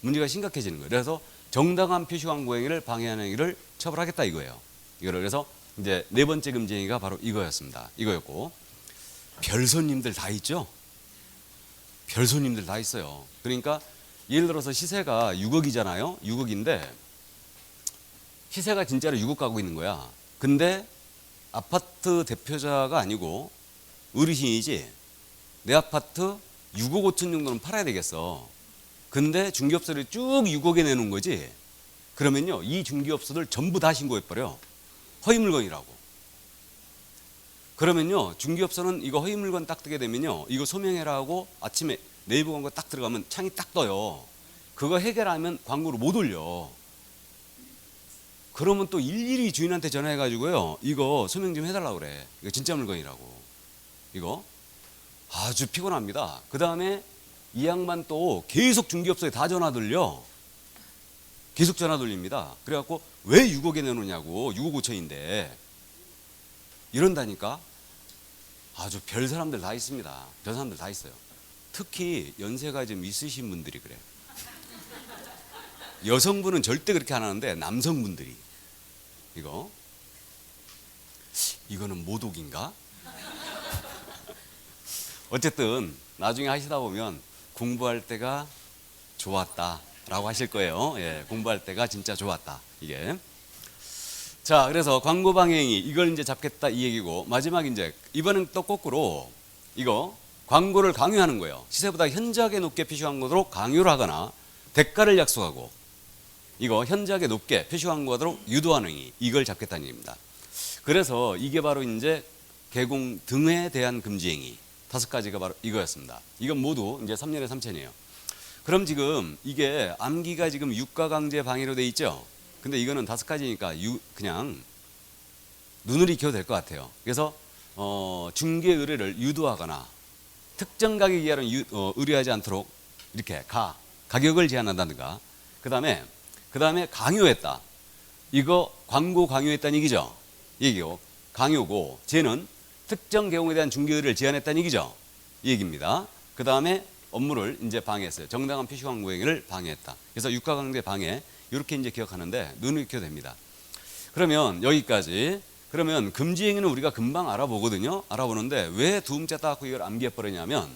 문제가 심각해지는 거예요. 그래서 정당한 표시 광고 행위를 방해하는 행위를 처벌하겠다 이거예요. 이거를 그래서 이제 4번째 금지 행위가 바로 이거였습니다. 이거였고 별 손님들 다 있죠. 별 손님들 다 있어요. 그러니까 예를 들어서 시세가 6억이잖아요. 6억인데 시세가 진짜로 6억 가고 있는 거야. 근데 아파트 대표자가 아니고 어르신이지 내 아파트 6억 5천 정도는 팔아야 되겠어. 근데 중개업소를 쭉 6억에 내놓은 거지. 그러면요 이 중개업소들 전부 다 신고해버려. 허위 물건이라고. 그러면요 중개업소는 이거 허위 물건 딱 뜨게 되면요 이거 소명해라 하고 아침에 네이버 광고 딱 들어가면 창이 딱 떠요. 그거 해결하면 광고를 못 올려. 그러면 또 일일이 주인한테 전화해가지고요, 이거 소명 좀 해달라고 그래. 이거 진짜 물건이라고. 이거 아주 피곤합니다. 그 다음에 이 양반 또 계속 중개업소에 다 전화 돌려. 계속 전화 돌립니다. 그래갖고 왜 6억에 내놓냐고. 6억 5천인데 이런다니까. 아주 별 사람들 다 있습니다. 별 사람들 다 있어요. 특히 연세가 좀 있으신 분들이 그래. 여성분은 절대 그렇게 안 하는데 남성분들이 이거는 모독인가? 어쨌든 나중에 하시다 보면 공부할 때가 좋았다 라고 하실 거예요. 예, 공부할 때가 진짜 좋았다 이게. 자, 그래서 광고 방해행위 이걸 이제 잡겠다 이 얘기고, 마지막 이제 이번엔 또 거꾸로 이거 광고를 강요하는 거예요. 시세보다 현저하게 높게 표시 광고도록 강요를 하거나 대가를 약속하고, 이거 현저하게 높게 표시 광고하도록 유도하는 행위, 이걸 잡겠다는 얘기입니다. 그래서 이게 바로 이제 개공 등에 대한 금지 행위 5가지가 바로 이거였습니다. 이건 모두 이제 3년에 3천이에요. 그럼 지금 이게 암기가 지금 유가강제 방해로 돼 있죠. 근데 이거는 5가지니까 그냥 눈을 익혀도 될 것 같아요. 그래서 중개 의뢰를 유도하거나 특정 가격 이하로는 의뢰하지 않도록 이렇게 가격을 제한한다든가, 그 다음에 강요했다. 이거 광고 강요했다는 얘기죠. 얘기요. 강요고, 쟤는 특정 개공에 대한 중개 의뢰를 제한했다는 얘기죠. 이 얘기입니다. 그 다음에 업무를 이제 방해했어요. 정당한 표시 광고 행위를 방해했다. 그래서 유가강제 방해 이렇게 이제 기억하는데 눈을 익혀도 됩니다. 그러면 여기까지. 그러면 금지 행위는 우리가 금방 알아보거든요. 알아보는데 왜 두 음자 따갖고 이걸 암기해 버리냐면,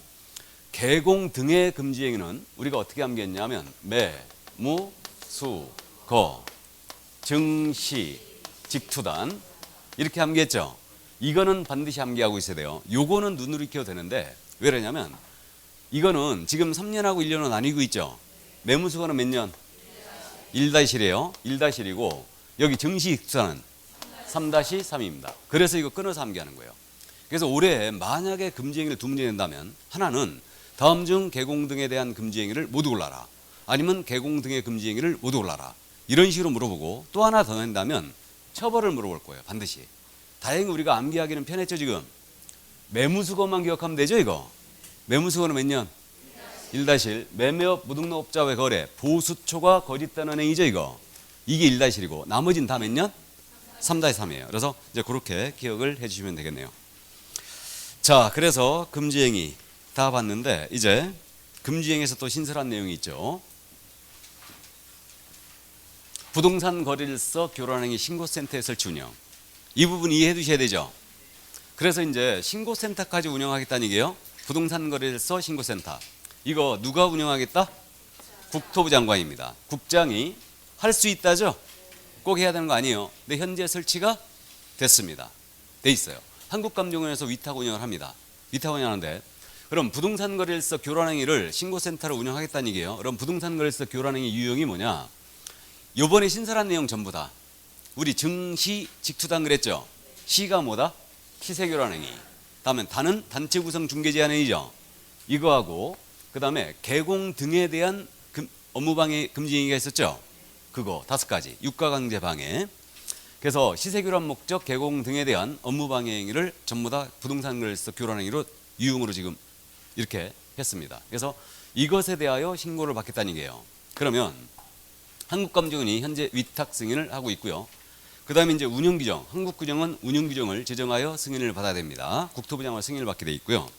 개공 등의 금지 행위는 우리가 어떻게 암기했냐면 매, 무, 수, 거, 증시, 직투단 이렇게 암기했죠. 이거는 반드시 암기하고 있어야 돼요. 요거는 눈으로 익혀도 되는데 왜 그러냐면 이거는 지금 3년하고 1년은 나뉘고 있죠. 매무수거는 몇 년? 1-1이에요. 1-1이고 여기 증시 직투단은 3-3입니다. 그래서 이거 끊어서 암기하는 거예요. 그래서 올해 만약에 금지 행위를 두 문제 낸다면 하나는 다음 중 개공 등에 대한 금지 행위를 모두 골라라, 아니면 개공 등의 금지 행위를 모두 골라라, 이런 식으로 물어보고, 또 하나 더 낸다면 처벌을 물어볼 거예요. 반드시. 다행히 우리가 암기하기는 편했죠. 지금 매무수거만 기억하면 되죠. 이거 매무수거는 몇 년? 1-1. 매매업 무등록업자와의 거래 보수초가 거짓되는 행위죠. 이게 1-1이고 나머지는 다 몇 년? 3-3이에요. 그래서 이제 그렇게 기억을 해주시면 되겠네요. 자, 그래서 금지행위 다 봤는데 이제 금지행위에서 또 신설한 내용이 있죠. 부동산 거래일서 교란행위 신고센터의 설치 운영. 이 부분 이해해 두셔야 되죠. 그래서 이제 신고센터까지 운영하겠다는 얘기예요. 부동산 거래일서 신고센터. 이거 누가 운영하겠다? 국토부 장관입니다. 국장이 할 수 있다죠. 꼭 해야 되는 거 아니에요. 근데 현재 설치가 됐습니다. 돼 있어요. 한국감정원에서 위탁 운영을 합니다. 위탁 운영하는데, 그럼 부동산 거래일서 교란행위를 신고센터로 운영하겠다는 얘기예요. 그럼 부동산 거래일서 교란행위 유형이 뭐냐? 요번에 신설한 내용 전부 다 우리 증시 직투단 그랬죠. 시가 뭐다? 시세 교란행위. 다음에 단은 단체 구성 중개 제한 행위죠. 이거하고 그 다음에 개공 등에 대한 업무방해 금지 행위가 있었죠. 그거 5가지. 유가강제 방해. 그래서 시세교란 목적 개공 등에 대한 업무방해 행위를 전부 다 부동산 거래일서 교란행위로 유형으로 지금 이렇게 했습니다. 그래서 이것에 대하여 신고를 받겠다는 얘기예요. 그러면 한국감정원이 현재 위탁 승인을 하고 있고요. 그 다음에 이제 운영규정, 한국규정은 운영규정을 제정하여 승인을 받아야 됩니다. 국토부 장관 승인을 받게 돼 있고요.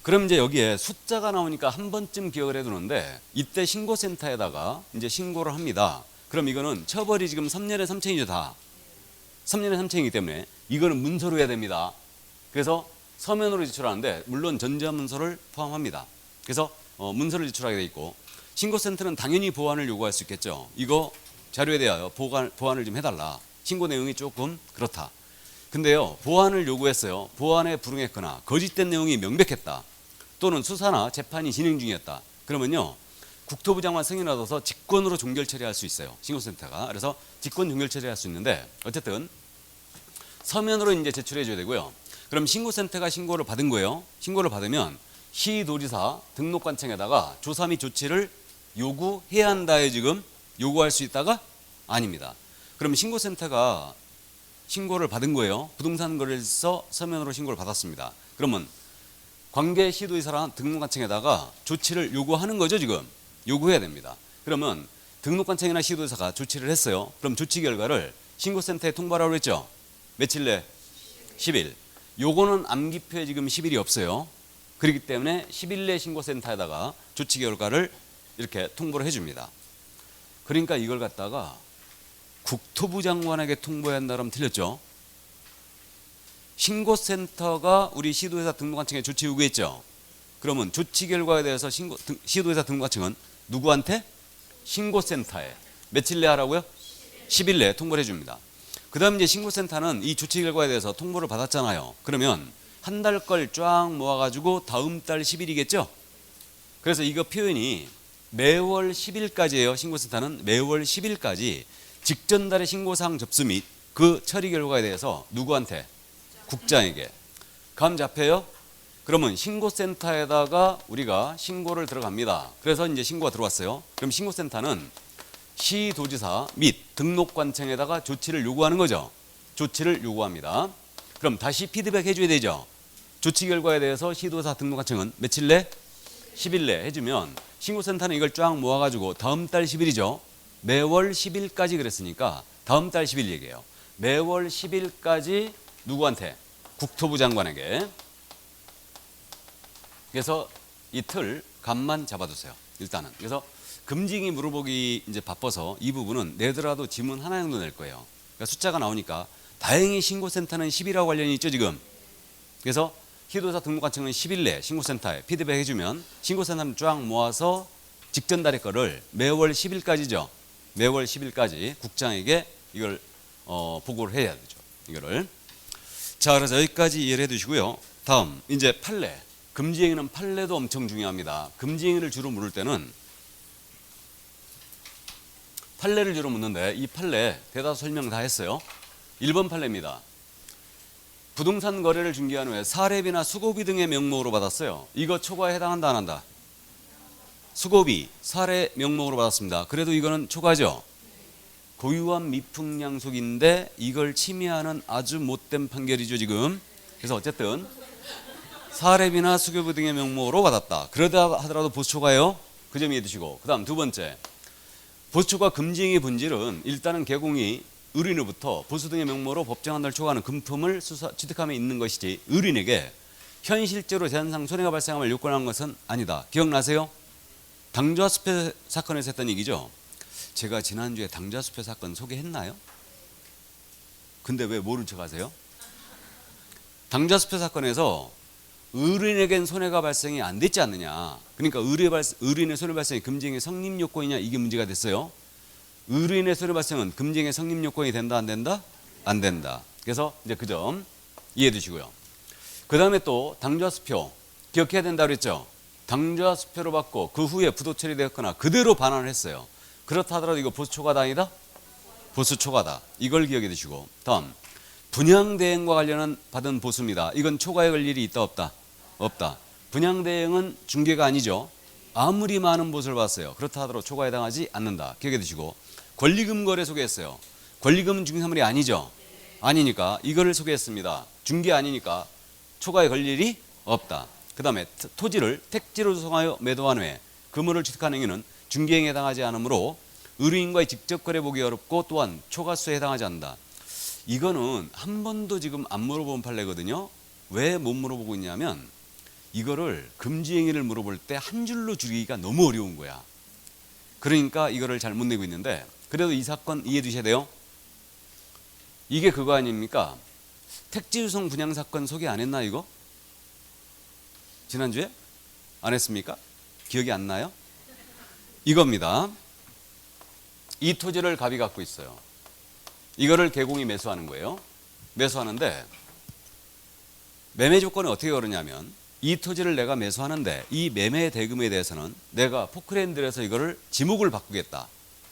그럼 이제 여기에 숫자가 나오니까 한 번쯤 기억을 해두는데, 이때 신고센터에다가 이제 신고를 합니다. 그럼 이거는 처벌이 지금 3년에 3천이죠. 다 3년에 3천이기 때문에 이거는 문서로 해야 됩니다. 그래서 서면으로 제출하는데 물론 전자문서를 포함합니다. 그래서 문서를 제출하게 돼 있고, 신고센터는 당연히 보완을 요구할 수 있겠죠. 이거 자료에 대하여 보완을 좀 해달라. 신고 내용이 조금 그렇다. 근데요, 보완을 요구했어요. 보완에 불응했거나 거짓된 내용이 명백했다. 또는 수사나 재판이 진행 중이었다. 그러면요, 국토부 장관 승인을 얻어서 직권으로 종결 처리할 수 있어요. 신고센터가. 그래서 직권 종결 처리할 수 있는데, 어쨌든 서면으로 이제 제출해 줘야 되고요. 그럼 신고센터가 신고를 받은 거예요. 신고를 받으면 시도지사 등록관청에다가 조사 및 조치를 요구해야 한다에 지금 요구할 수 있다가 아닙니다. 그럼 신고센터가 신고를 받은 거예요. 부동산 거래소 서면으로 신고를 받았습니다. 그러면 관계 시도의사랑 등록관청에다가 조치를 요구하는 거죠. 지금 요구해야 됩니다. 그러면 등록관청이나 시도의사가 조치를 했어요. 그럼 조치 결과를 신고센터에 통보하라고 했죠. 며칠 내? 10일. 요거는 암기표에 지금 10일이 없어요. 그렇기 때문에 10일 내 신고센터에다가 조치 결과를 이렇게 통보를 해줍니다. 그러니까 이걸 갖다가 국토부 장관에게 통보해야 한다면 틀렸죠. 신고센터가 우리 시도회사 등록관청에 조치 요구했죠. 그러면 조치 결과에 대해서 시도회사 등록관청은 누구한테? 신고센터에 며칠 내 하라고요? 10일 내에 통보를 해줍니다. 그 다음 이제 신고센터는 이 조치 결과에 대해서 통보를 받았잖아요. 그러면 한 달 걸 쫙 모아가지고 다음 달 10일이겠죠? 그래서 이거 표현이 매월 10일까지예요. 신고센터는 매월 10일까지 직전 달의 신고사항 접수 및 그 처리 결과에 대해서 누구한테? 국장에게. 감 잡혀요? 그러면 신고센터에다가 우리가 신고를 들어갑니다. 그래서 이제 신고가 들어왔어요. 그럼 신고센터는 시도지사 및 등록관청에다가 조치를 요구하는 거죠. 조치를 요구합니다. 그럼 다시 피드백 해줘야 되죠. 조치 결과에 대해서 시도지사 등록관청은 며칠 내? 10일 내 해주면 신고센터는 이걸 쫙 모아가지고 다음 달 10일이죠. 매월 10일까지 그랬으니까 다음 달 10일 얘기예요. 매월 10일까지 누구한테? 국토부 장관에게. 그래서 이틀 감만 잡아두세요. 일단은. 그래서 금징이 물어보기 이제 바빠서 이 부분은 내더라도 지문 하나 정도 낼 거예요. 그러니까 숫자가 나오니까 다행히 신고센터는 10일하고 관련이 있죠 지금. 그래서 시도사 등록관청은 10일 내 신고센터에 피드백 해주면 신고센터는 쫙 모아서 직전 달의 거를 매월 10일까지죠. 매월 10일까지 국장에게 이걸 보고를 해야 되죠. 이거를. 자, 그래서 여기까지 이해를 해두시고요. 다음 이제 판례. 금지행위는 판례도 엄청 중요합니다. 금지행위를 주로 물을 때는 판례를 주로 묻는데 이 판례 대다수 설명 다 했어요. 1번 판례입니다. 부동산 거래를 중개한 후에 사례비나 수고비 등의 명목으로 받았어요. 이거 초과에 해당한다 안 한다? 수고비, 사례 명목으로 받았습니다. 그래도 이거는 초과죠. 고유한 미풍양속인데 이걸 침해하는 아주 못된 판결이죠 지금. 그래서 어쨌든 사례비나 수고비 등의 명목으로 받았다. 그러다 하더라도 보수초과예요. 그 점 이해해 두시고. 그 다음 두 번째. 보수초과 금지행위 본질은 일단은 개공이 의뢰인으로부터 보수 등의 명목으로 법정 한도를 초과하는 금품을 취득함에 있는 것이지 의뢰인에게 현실적으로 재산상 손해가 발생함을 요건한 것은 아니다. 기억나세요? 당좌수표 사건에서 했던 얘기죠. 제가 지난주에 당좌수표 사건 소개했나요? 근데 왜 모른 척 하세요? 당좌수표 사건에서 의뢰인에겐 손해가 발생이 안 됐지 않느냐. 그러니까 의뢰인의 손해 발생이 금지행위 성립 요건이냐 이게 문제가 됐어요. 의뢰인의 손해 발생은 금지행위 성립 요건이 된다 안 된다? 안 된다. 그래서 이제 그 점 이해해 두시고요. 그 다음에 또 당좌수표 기억해야 된다 그랬죠. 당좌수표로 받고 그 후에 부도 처리되었거나 그대로 반환을 했어요. 그렇다 하더라도 이거 보수 초과다 아니다? 보수 초과다. 이걸 기억해 두시고. 다음 분양대행과 관련한 받은 보수입니다. 이건 초과에 걸 일이 있다 없다? 없다. 분양대행은 중개가 아니죠. 아무리 많은 보수를 받았어요. 그렇다 하더라도 초과에 해당하지 않는다. 기억해 두시고. 권리금 거래 소개했어요. 권리금은 중개사물이 아니죠. 아니니까 이거를 소개했습니다. 중개 아니니까 초과에 걸 일이 없다. 그 다음에 토지를 택지로 조성하여 매도한 후에 금을 취득한 행위는 중개행위에 해당하지 않으므로 의뢰인과의 직접 거래 보기 어렵고 또한 초과수에 해당하지 않는다. 이거는 한 번도 지금 안 물어본 판례거든요. 왜 못 물어보고 있냐면 이거를 금지행위를 물어볼 때 한 줄로 줄이기가 너무 어려운 거야. 그러니까 이거를 잘 못 내고 있는데 그래도 이 사건 이해해 두셔야 돼요. 이게 그거 아닙니까? 택지조성 분양사건 소개 안 했나 이거? 지난주에? 안 했습니까? 기억이 안 나요? 이겁니다. 이 토지를 갑이 갖고 있어요. 이거를 개공이 매수하는 거예요. 매수하는데 매매 조건이 어떻게 걸으냐면 이 토지를 내가 매수하는데 이 매매 대금에 대해서는 내가 포크랜드에서 이거를 지목을 바꾸겠다.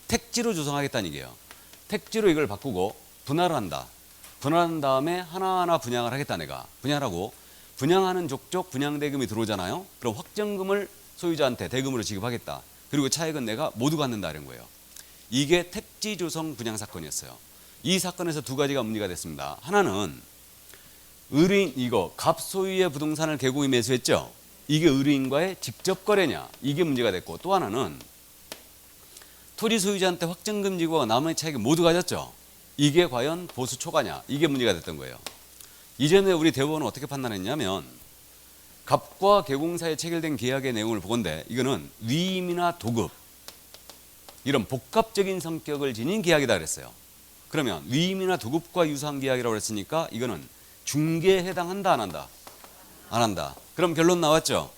택지로 조성하겠다는 얘기예요. 택지로 이걸 바꾸고 분할을 한다. 분할한 다음에 하나하나 분양을 하겠다 내가. 분양하고 분양하는 족족 분양 대금이 들어오잖아요. 그럼 확정금을 소유자한테 대금으로 지급하겠다. 그리고 차액은 내가 모두 갖는다 이런 거예요. 이게 택지조성 분양 사건이었어요. 이 사건에서 두 가지가 문제가 됐습니다. 하나는 의뢰인 이거 갑소유의 부동산을 개공이 매수했죠. 이게 의뢰인과의 직접 거래냐 이게 문제가 됐고, 또 하나는 토지 소유자한테 확정금지고 남의 차익을 모두 가졌죠. 이게 과연 보수 초과냐 이게 문제가 됐던 거예요. 이전에 우리 대법원은 어떻게 판단했냐면 갑과 개공사에 체결된 계약의 내용을 보건대 이거는 위임이나 도급 이런 복합적인 성격을 지닌 계약이다 그랬어요. 그러면 위임이나 도급과 유사한 계약이라고 그랬으니까 이거는 중개에 해당한다 안 한다? 안 한다. 그럼 결론 나왔죠.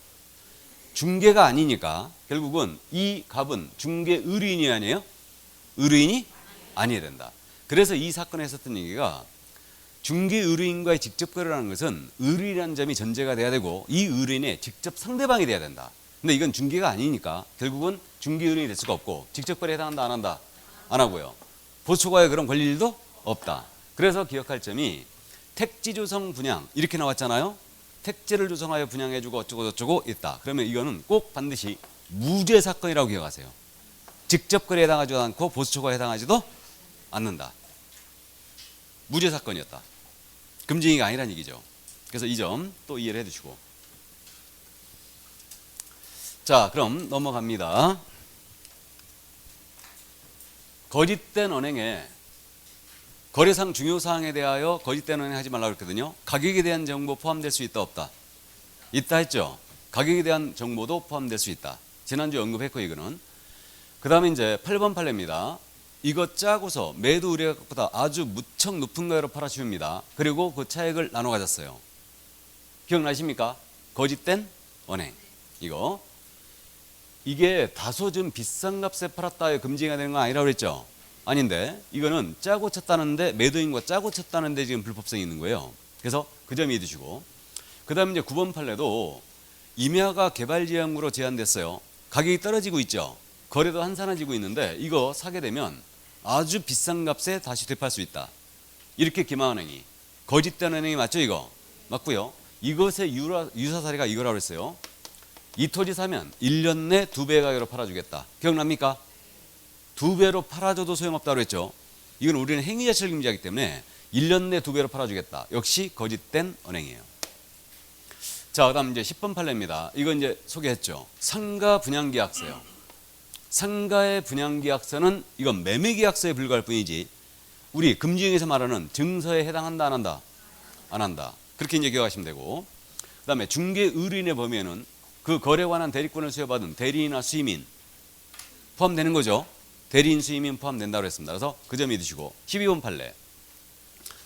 중개가 아니니까 결국은 이 갑은 중개 의뢰인이 아니에요? 의뢰인이 아니어야 된다. 그래서 이 사건에 있었던 얘기가 중개 의뢰인과의 직접 거래라는 것은 의뢰인이라는 점이 전제가 돼야 되고 이 의뢰인의 직접 상대방이 돼야 된다. 근데 이건 중개가 아니니까 결국은 중개 의뢰인이 될 수가 없고 직접 거래에 해당한다 안 한다? 안 하고요. 보수초과에 그런 걸릴 일도 없다. 그래서 기억할 점이 택지 조성 분양 이렇게 나왔잖아요. 택지를 조성하여 분양해주고 어쩌고 저쩌고 있다. 그러면 이거는 꼭 반드시 무죄 사건이라고 기억하세요. 직접 거래에 해당하지도 않고 보수초과에 해당하지도 않는다. 무죄 사건이었다. 금지행위가 아니란 얘기죠. 그래서 이 점 또 이해를 해두시고. 자, 그럼 넘어갑니다. 거짓된 언행에 거래상 중요사항에 대하여 거짓된 언행하지 말라고 그랬거든요. 가격에 대한 정보 포함될 수 있다 없다? 있다 했죠. 가격에 대한 정보도 포함될 수 있다. 지난주에 언급했고 이거는. 그 다음에 이제 8번 판례입니다. 이거 짜고서 매도 의뢰가격보다 아주 무척 높은 가격으로 팔아치웁니다. 그리고 그 차액을 나눠 가졌어요. 기억나십니까? 거짓된 언행. 이게 다소 좀 비싼 값에 팔았다에 금지가 되는 건 아니라고 그랬죠. 아닌데 이거는 짜고 쳤다는데 매도인과 짜고 쳤다는데 지금 불법성이 있는 거예요. 그래서 그 점 이해해 두시고. 그 다음에 이제 9번 판례도 임야가 개발지역으로 제한됐어요. 가격이 떨어지고 있죠. 거래도 한산해지고 있는데 이거 사게 되면 아주 비싼 값에 다시 되팔 수 있다. 이렇게 기망한 행위. 거짓된 행위 맞죠 이거? 맞고요. 이것의 유사 사례가 이거라고 했어요. 이 토지 사면 1년 내 2배 가격으로 팔아주겠다. 기억납니까? 2배로 팔아줘도 소용없다고 했죠. 이건 우리는 행위 자체를 금지하기 때문에 1년 내 2배로 팔아주겠다. 역시 거짓된 언행이에요. 자, 그 다음 이제 10번 판례입니다. 이건 이제 소개했죠. 상가 분양계약서요. 상가의 분양계약서는 이건 매매계약서에 불과할 뿐이지 우리 금지행위에서 말하는 증서에 해당한다 안 한다? 안 한다. 그렇게 이제 기억하시면 되고, 그 다음에 중개의뢰인의 범위에는 그 거래에 관한 대리권을 수여받은 대리인이나 수임인 포함되는 거죠. 대리인 수임인 포함된다고 했습니다. 그래서 그 점 잊으시고. 12번 판례.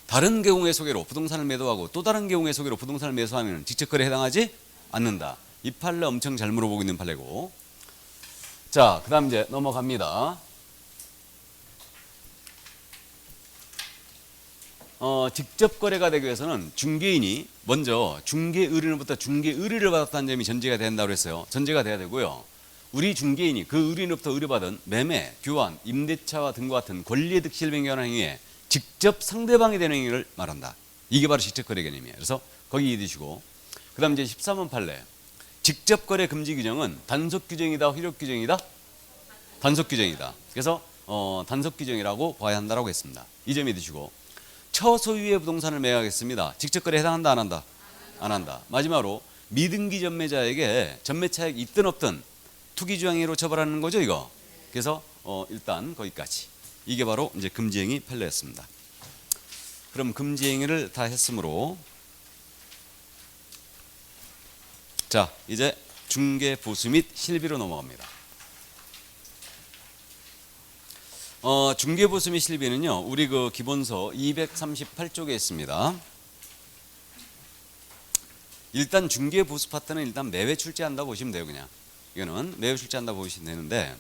다른 계공의 소개로 부동산을 매도하고 또 다른 계공의 소개로 부동산을 매수하면 직접 거래에 해당하지 않는다. 이 판례 엄청 잘 물어보고 있는 판례고. 자, 그 다음 이제 넘어갑니다. 직접 거래가 되기 위해서는 중개인이 먼저 중개 의뢰인으로부터 중개 의뢰를 받았다는 점이 전제가 된다고 했어요. 전제가 돼야 되고요. 우리 중개인이 그 의뢰인으로부터 의뢰받은 매매, 교환, 임대차와 등과 같은 권리의 득실을 변경하는 행위에 직접 상대방이 되는 행위를 말한다. 이게 바로 직접 거래 개념이에요. 그래서 거기 이해두시고. 그 다음 이제 13번 판례. 직접 거래 금지 규정은 단속 규정이다, 효력 규정이다? 단속 규정이다. 그래서 단속 규정이라고 봐야 한다라고 했습니다. 이 점 이해두시고. 처소유의 부동산을 매각하겠습니다. 직접 거래 해당한다 안 한다? 안 한다. 마지막으로 미등기 전매자에게 전매 차익이 있든 없든 투기주행위로 처벌하는 거죠 이거. 그래서 일단 거기까지. 이게 바로 이제 금지행위 판례였습니다. 그럼 금지행위를 다 했으므로 자 이제 중개 보수 및 실비로 넘어갑니다. 중개 보수 및 실비는요 우리 그 기본서 238쪽에 있습니다. 일단 중개 보수 파트는 일단 매회 출제한다 보시면 돼요. 그냥 이거는 매회 출제한다 보시면 되는데,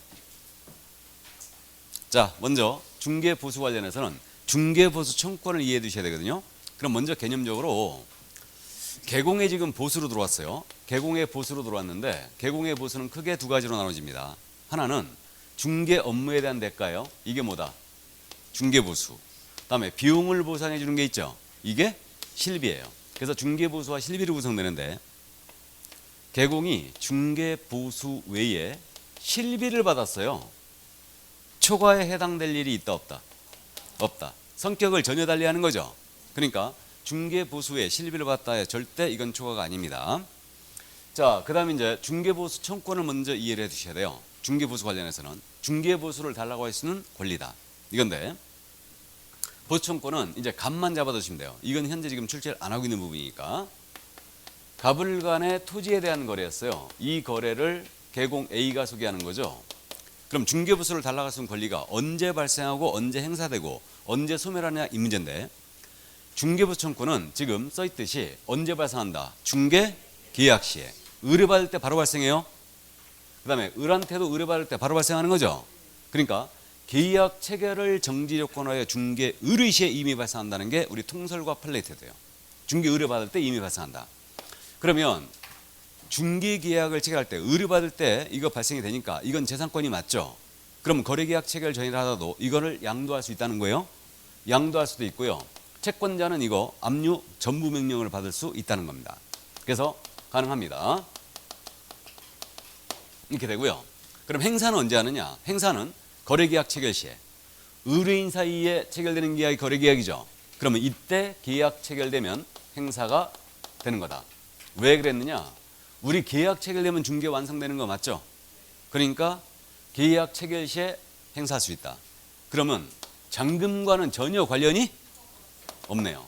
자 먼저 중개 보수 관련해서는 중개 보수 청구권을 이해해 두셔야 되거든요. 그럼 먼저 개념적으로 개공에 지금 보수로 들어왔어요. 개공의 보수로 들어왔는데 개공의 보수는 크게 두 가지로 나눠집니다. 하나는 중개 업무에 대한 대가요. 이게 뭐다? 중개 보수. 그다음에 비용을 보상해 주는 게 있죠. 이게 실비예요. 그래서 중개 보수와 실비로 구성되는데 개공이 중개 보수 외에 실비를 받았어요. 초과에 해당될 일이 있다 없다? 없다. 성격을 전혀 달리하는 거죠. 그러니까 중개보수에 실비를 받았다에 절대 이건 초과가 아닙니다. 자, 그 다음에 이제 중개보수 청구권을 먼저 이해를 해 두셔야 돼요. 중개보수 관련해서는 중개보수를 달라고 할 수는 권리다. 이건데 보수청구권은 이제 값만 잡아두시면 돼요. 이건 현재 지금 출제를 안 하고 있는 부분이니까 갑을 간의 토지에 대한 거래였어요. 이 거래를 개공 A가 소개하는 거죠. 그럼 중개보수를 달라고 할 수 있는 권리가 언제 발생하고 언제 행사되고 언제 소멸하느냐 이 문제인데 중개보수 청구권은 지금 써있듯이 언제 발생한다? 중개 계약 시에. 의뢰받을 때 바로 발생해요. 그 다음에 을한테도 의뢰받을 때 바로 발생하는 거죠. 그러니까 계약 체결을 정지 요건하여 중개 의뢰 시에 이미 발생한다는 게 우리 통설과 플레이트예요. 중개 의뢰받을 때 이미 발생한다. 그러면 중개 계약을 체결할 때 의뢰받을 때 이거 발생이 되니까 이건 재산권이 맞죠. 그럼 거래계약 체결 전이라도 이거를 양도할 수 있다는 거예요. 양도할 수도 있고요. 채권자는 이거 압류 전부 명령을 받을 수 있다는 겁니다. 그래서 가능합니다. 이렇게 되고요. 그럼 행사는 언제 하느냐? 행사는 거래계약 체결 시에 의뢰인 사이에 체결되는 계약이 거래계약이죠. 그러면 이때 계약 체결되면 행사가 되는 거다. 왜 그랬느냐? 우리 계약 체결되면 중개 완성되는 거 맞죠? 그러니까 계약 체결 시에 행사할 수 있다. 그러면 잔금과는 전혀 관련이 없네요.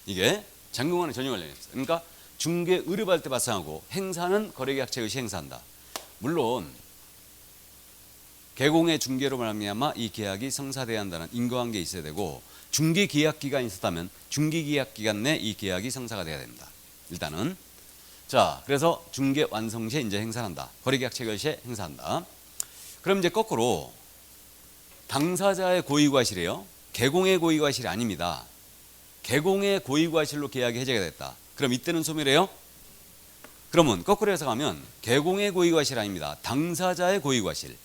이게 잔금과는 전혀 관련이 없어요. 그러니까 중개 의뢰받을 때 발생하고 행사는 거래계약 체결 시 행사한다. 물론 개공의 중개로 말미암아 이 계약이 성사돼야 한다는 인과관계 있어야 되고 중개 계약 기간이 있었다면 중개 계약 기간 내 이 계약이 성사가 돼야 됩니다. 일단은 자, 그래서 중개 완성 시에 이제 행사한다. 거래계약 체결 시에 행사한다. 그럼 이제 거꾸로 당사자의 고의과실이에요. 개공의 고의과실이 아닙니다. 개공의 고의과실로 계약이 해제가 됐다. 그럼 이때는 소멸해요? 그러면 거꾸로 해석하면 개공의 고의과실 아닙니다. 당사자의 고의과실.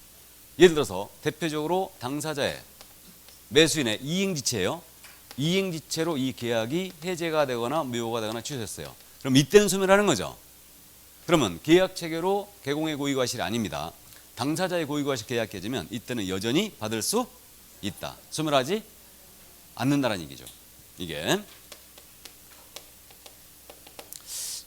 예를 들어서 대표적으로 당사자의 매수인의 이행지체예요. 이행지체로 이 계약이 해제가 되거나 무효가 되거나 취소했어요. 그럼 이때는 소멸하는 거죠. 그러면 계약 체결로 개공의 고의과실이 아닙니다. 당사자의 고의과실 계약 깨지면 이때는 여전히 받을 수 있다. 소멸하지 않는다는 얘기죠. 이게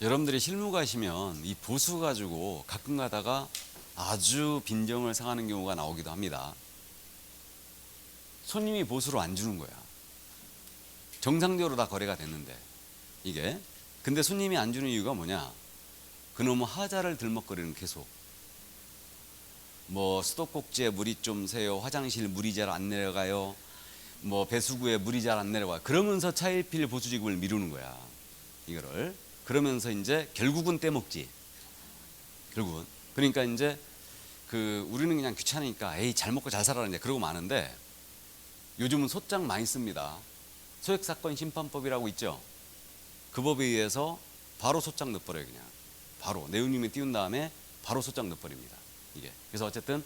여러분들이 실무 가시면 이 보수 가지고 가끔 가다가 아주 빈정을 상하는 경우가 나오기도 합니다. 손님이 보수로 안 주는 거야. 정상적으로 다 거래가 됐는데 이게 근데 손님이 안 주는 이유가 뭐냐? 그놈의 하자를 들먹거리는 계속. 뭐 수도꼭지에 물이 좀 새요. 화장실 물이 잘 안 내려가요. 뭐 배수구에 물이 잘 안 내려가요. 그러면서 차일피일 보수지급을 미루는 거야. 이거를. 그러면서 이제 결국은 떼먹지. 결국은. 그러니까 이제 우리는 그냥 귀찮으니까 에이 잘 먹고 잘 살아라 이제 그러고 마는데 요즘은 소장 많이 씁니다. 소액사건 심판법이라고 있죠. 그 법에 의해서 바로 소장 넣어버려요. 그냥 바로 내용님이 띄운 다음에 바로 소장 넣어버립니다. 이게 그래서 어쨌든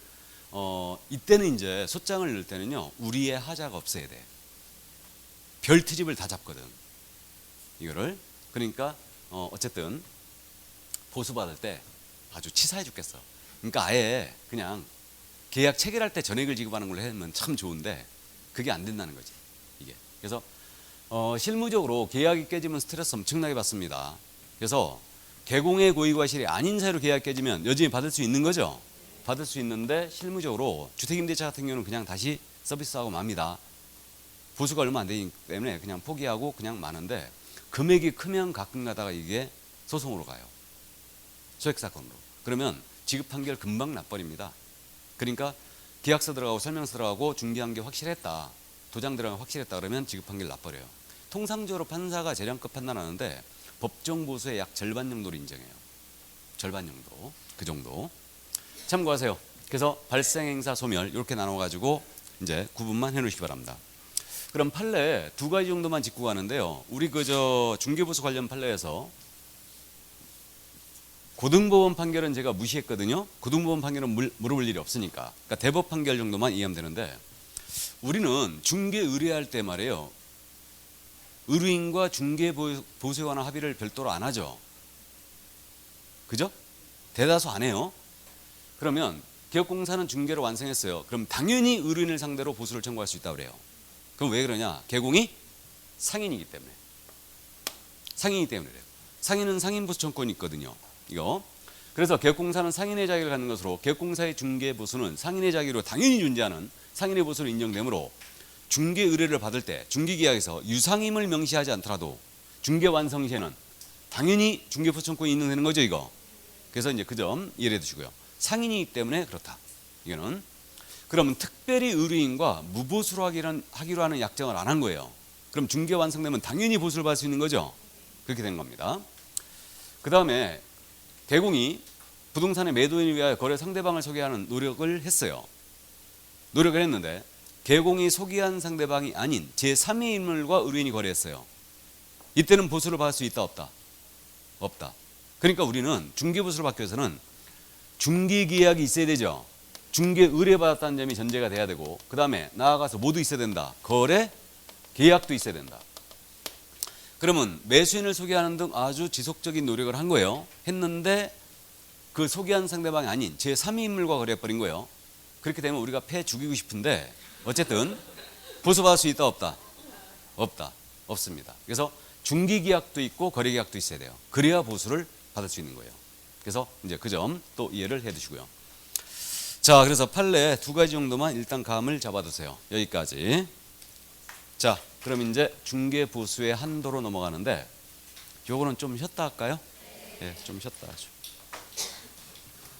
이때는 이제 소장을 넣을 때는요 우리의 하자가 없어야 돼. 별 트집을 다 잡거든. 이거를 그러니까 어쨌든 보수받을 때 아주 치사해 죽겠어. 그러니까 아예 그냥 계약 체결할 때 전액을 지급하는 걸로 하면 참 좋은데 그게 안 된다는 거지. 이게 그래서 실무적으로 계약이 깨지면 스트레스 엄청나게 받습니다. 그래서 개공의 고의과실이 아닌 사유로 계약이 깨지면 여전히 받을 수 있는 거죠. 받을 수 있는데 실무적으로 주택임대차 같은 경우는 그냥 다시 서비스하고 맙니다. 보수가 얼마 안 되기 때문에 그냥 포기하고 그냥 마는데 금액이 크면 가끔 가다가 이게 소송으로 가요. 소액사건으로. 그러면 지급 판결 금방 나버립니다. 그러니까 계약서 들어가고 설명서 들어가고 중개한 게 확실했다. 도장 들어가면 확실했다 그러면 지급 판결 나버려요. 통상적으로 판사가 재량껏 판단하는데 법정 보수의 약 절반 정도로 인정해요. 절반 정도. 그 정도. 참고하세요. 그래서 발생행사 소멸 이렇게 나눠가지고 이제 구분만 해놓으시기 바랍니다. 그럼 판례 두 가지 정도만 짚고 가는데요. 우리 중개보수 관련 판례에서 고등법원 판결은 제가 무시했거든요. 고등법원 판결은 물어볼 일이 없으니까. 그러니까 대법 판결 정도만 이해하면 되는데 우리는 중개 의뢰할 때 말이에요. 의뢰인과 중개보수에 관한 합의를 별도로 안 하죠. 그죠? 대다수 안 해요. 그러면 개업공사는 중개를 완성했어요. 그럼 당연히 의뢰인을 상대로 보수를 청구할 수 있다고 그래요. 그럼 왜 그러냐? 개공이 상인이기 때문에. 상인이기 때문에 그래요. 상인은 상인보수 청구권이 있거든요. 이거. 그래서 개업공사는 상인의 자격을 갖는 것으로 개업공사의 중개보수는 상인의 자격으로 당연히 존재하는 상인의 보수로 인정되므로 중개 의뢰를 받을 때 중개계약에서 유상임을 명시하지 않더라도 중개 완성 시에는 당연히 중개보수 청구권이 있는 되는 거죠, 이거. 그래서 이제 그 점 이해해 두시고요. 상인이기 때문에 그렇다. 이거는. 그러면 특별히 의뢰인과 무보수로 하기로 하는 약정을 안 한 거예요. 그럼 중개 완성되면 당연히 보수를 받을 수 있는 거죠. 그렇게 된 겁니다. 그 다음에 개공이 부동산의 매도인을 위하여 거래 상대방을 소개하는 노력을 했어요. 노력을 했는데 개공이 소개한 상대방이 아닌 제3의 인물과 의뢰인이 거래했어요. 이때는 보수를 받을 수 있다 없다? 없다. 그러니까 우리는 중개보수를 받기 위해서는 중개계약이 있어야 되죠. 중개 의뢰받았다는 점이 전제가 돼야 되고 그 다음에 나아가서 뭐도 있어야 된다. 거래 계약도 있어야 된다. 그러면 매수인을 소개하는 등 아주 지속적인 노력을 한 거예요. 했는데 그 소개한 상대방이 아닌 제3의 인물과 거래해버린 거예요. 그렇게 되면 우리가 패 죽이고 싶은데 어쨌든 보수받을 수 있다 없다? 없다. 없습니다. 그래서 중개계약도 있고 거래계약도 있어야 돼요. 그래야 보수를 받을 수 있는 거예요. 그래서 이제 그 점 또 이해를 해 두시고요. 자, 그래서 판례 두 가지 정도만 일단 감을 잡아두세요. 여기까지. 자, 그럼 이제 중개보수의 한도로 넘어가는데 요거는 좀 쉬었다 할까요? 네, 좀 쉬었다 하죠.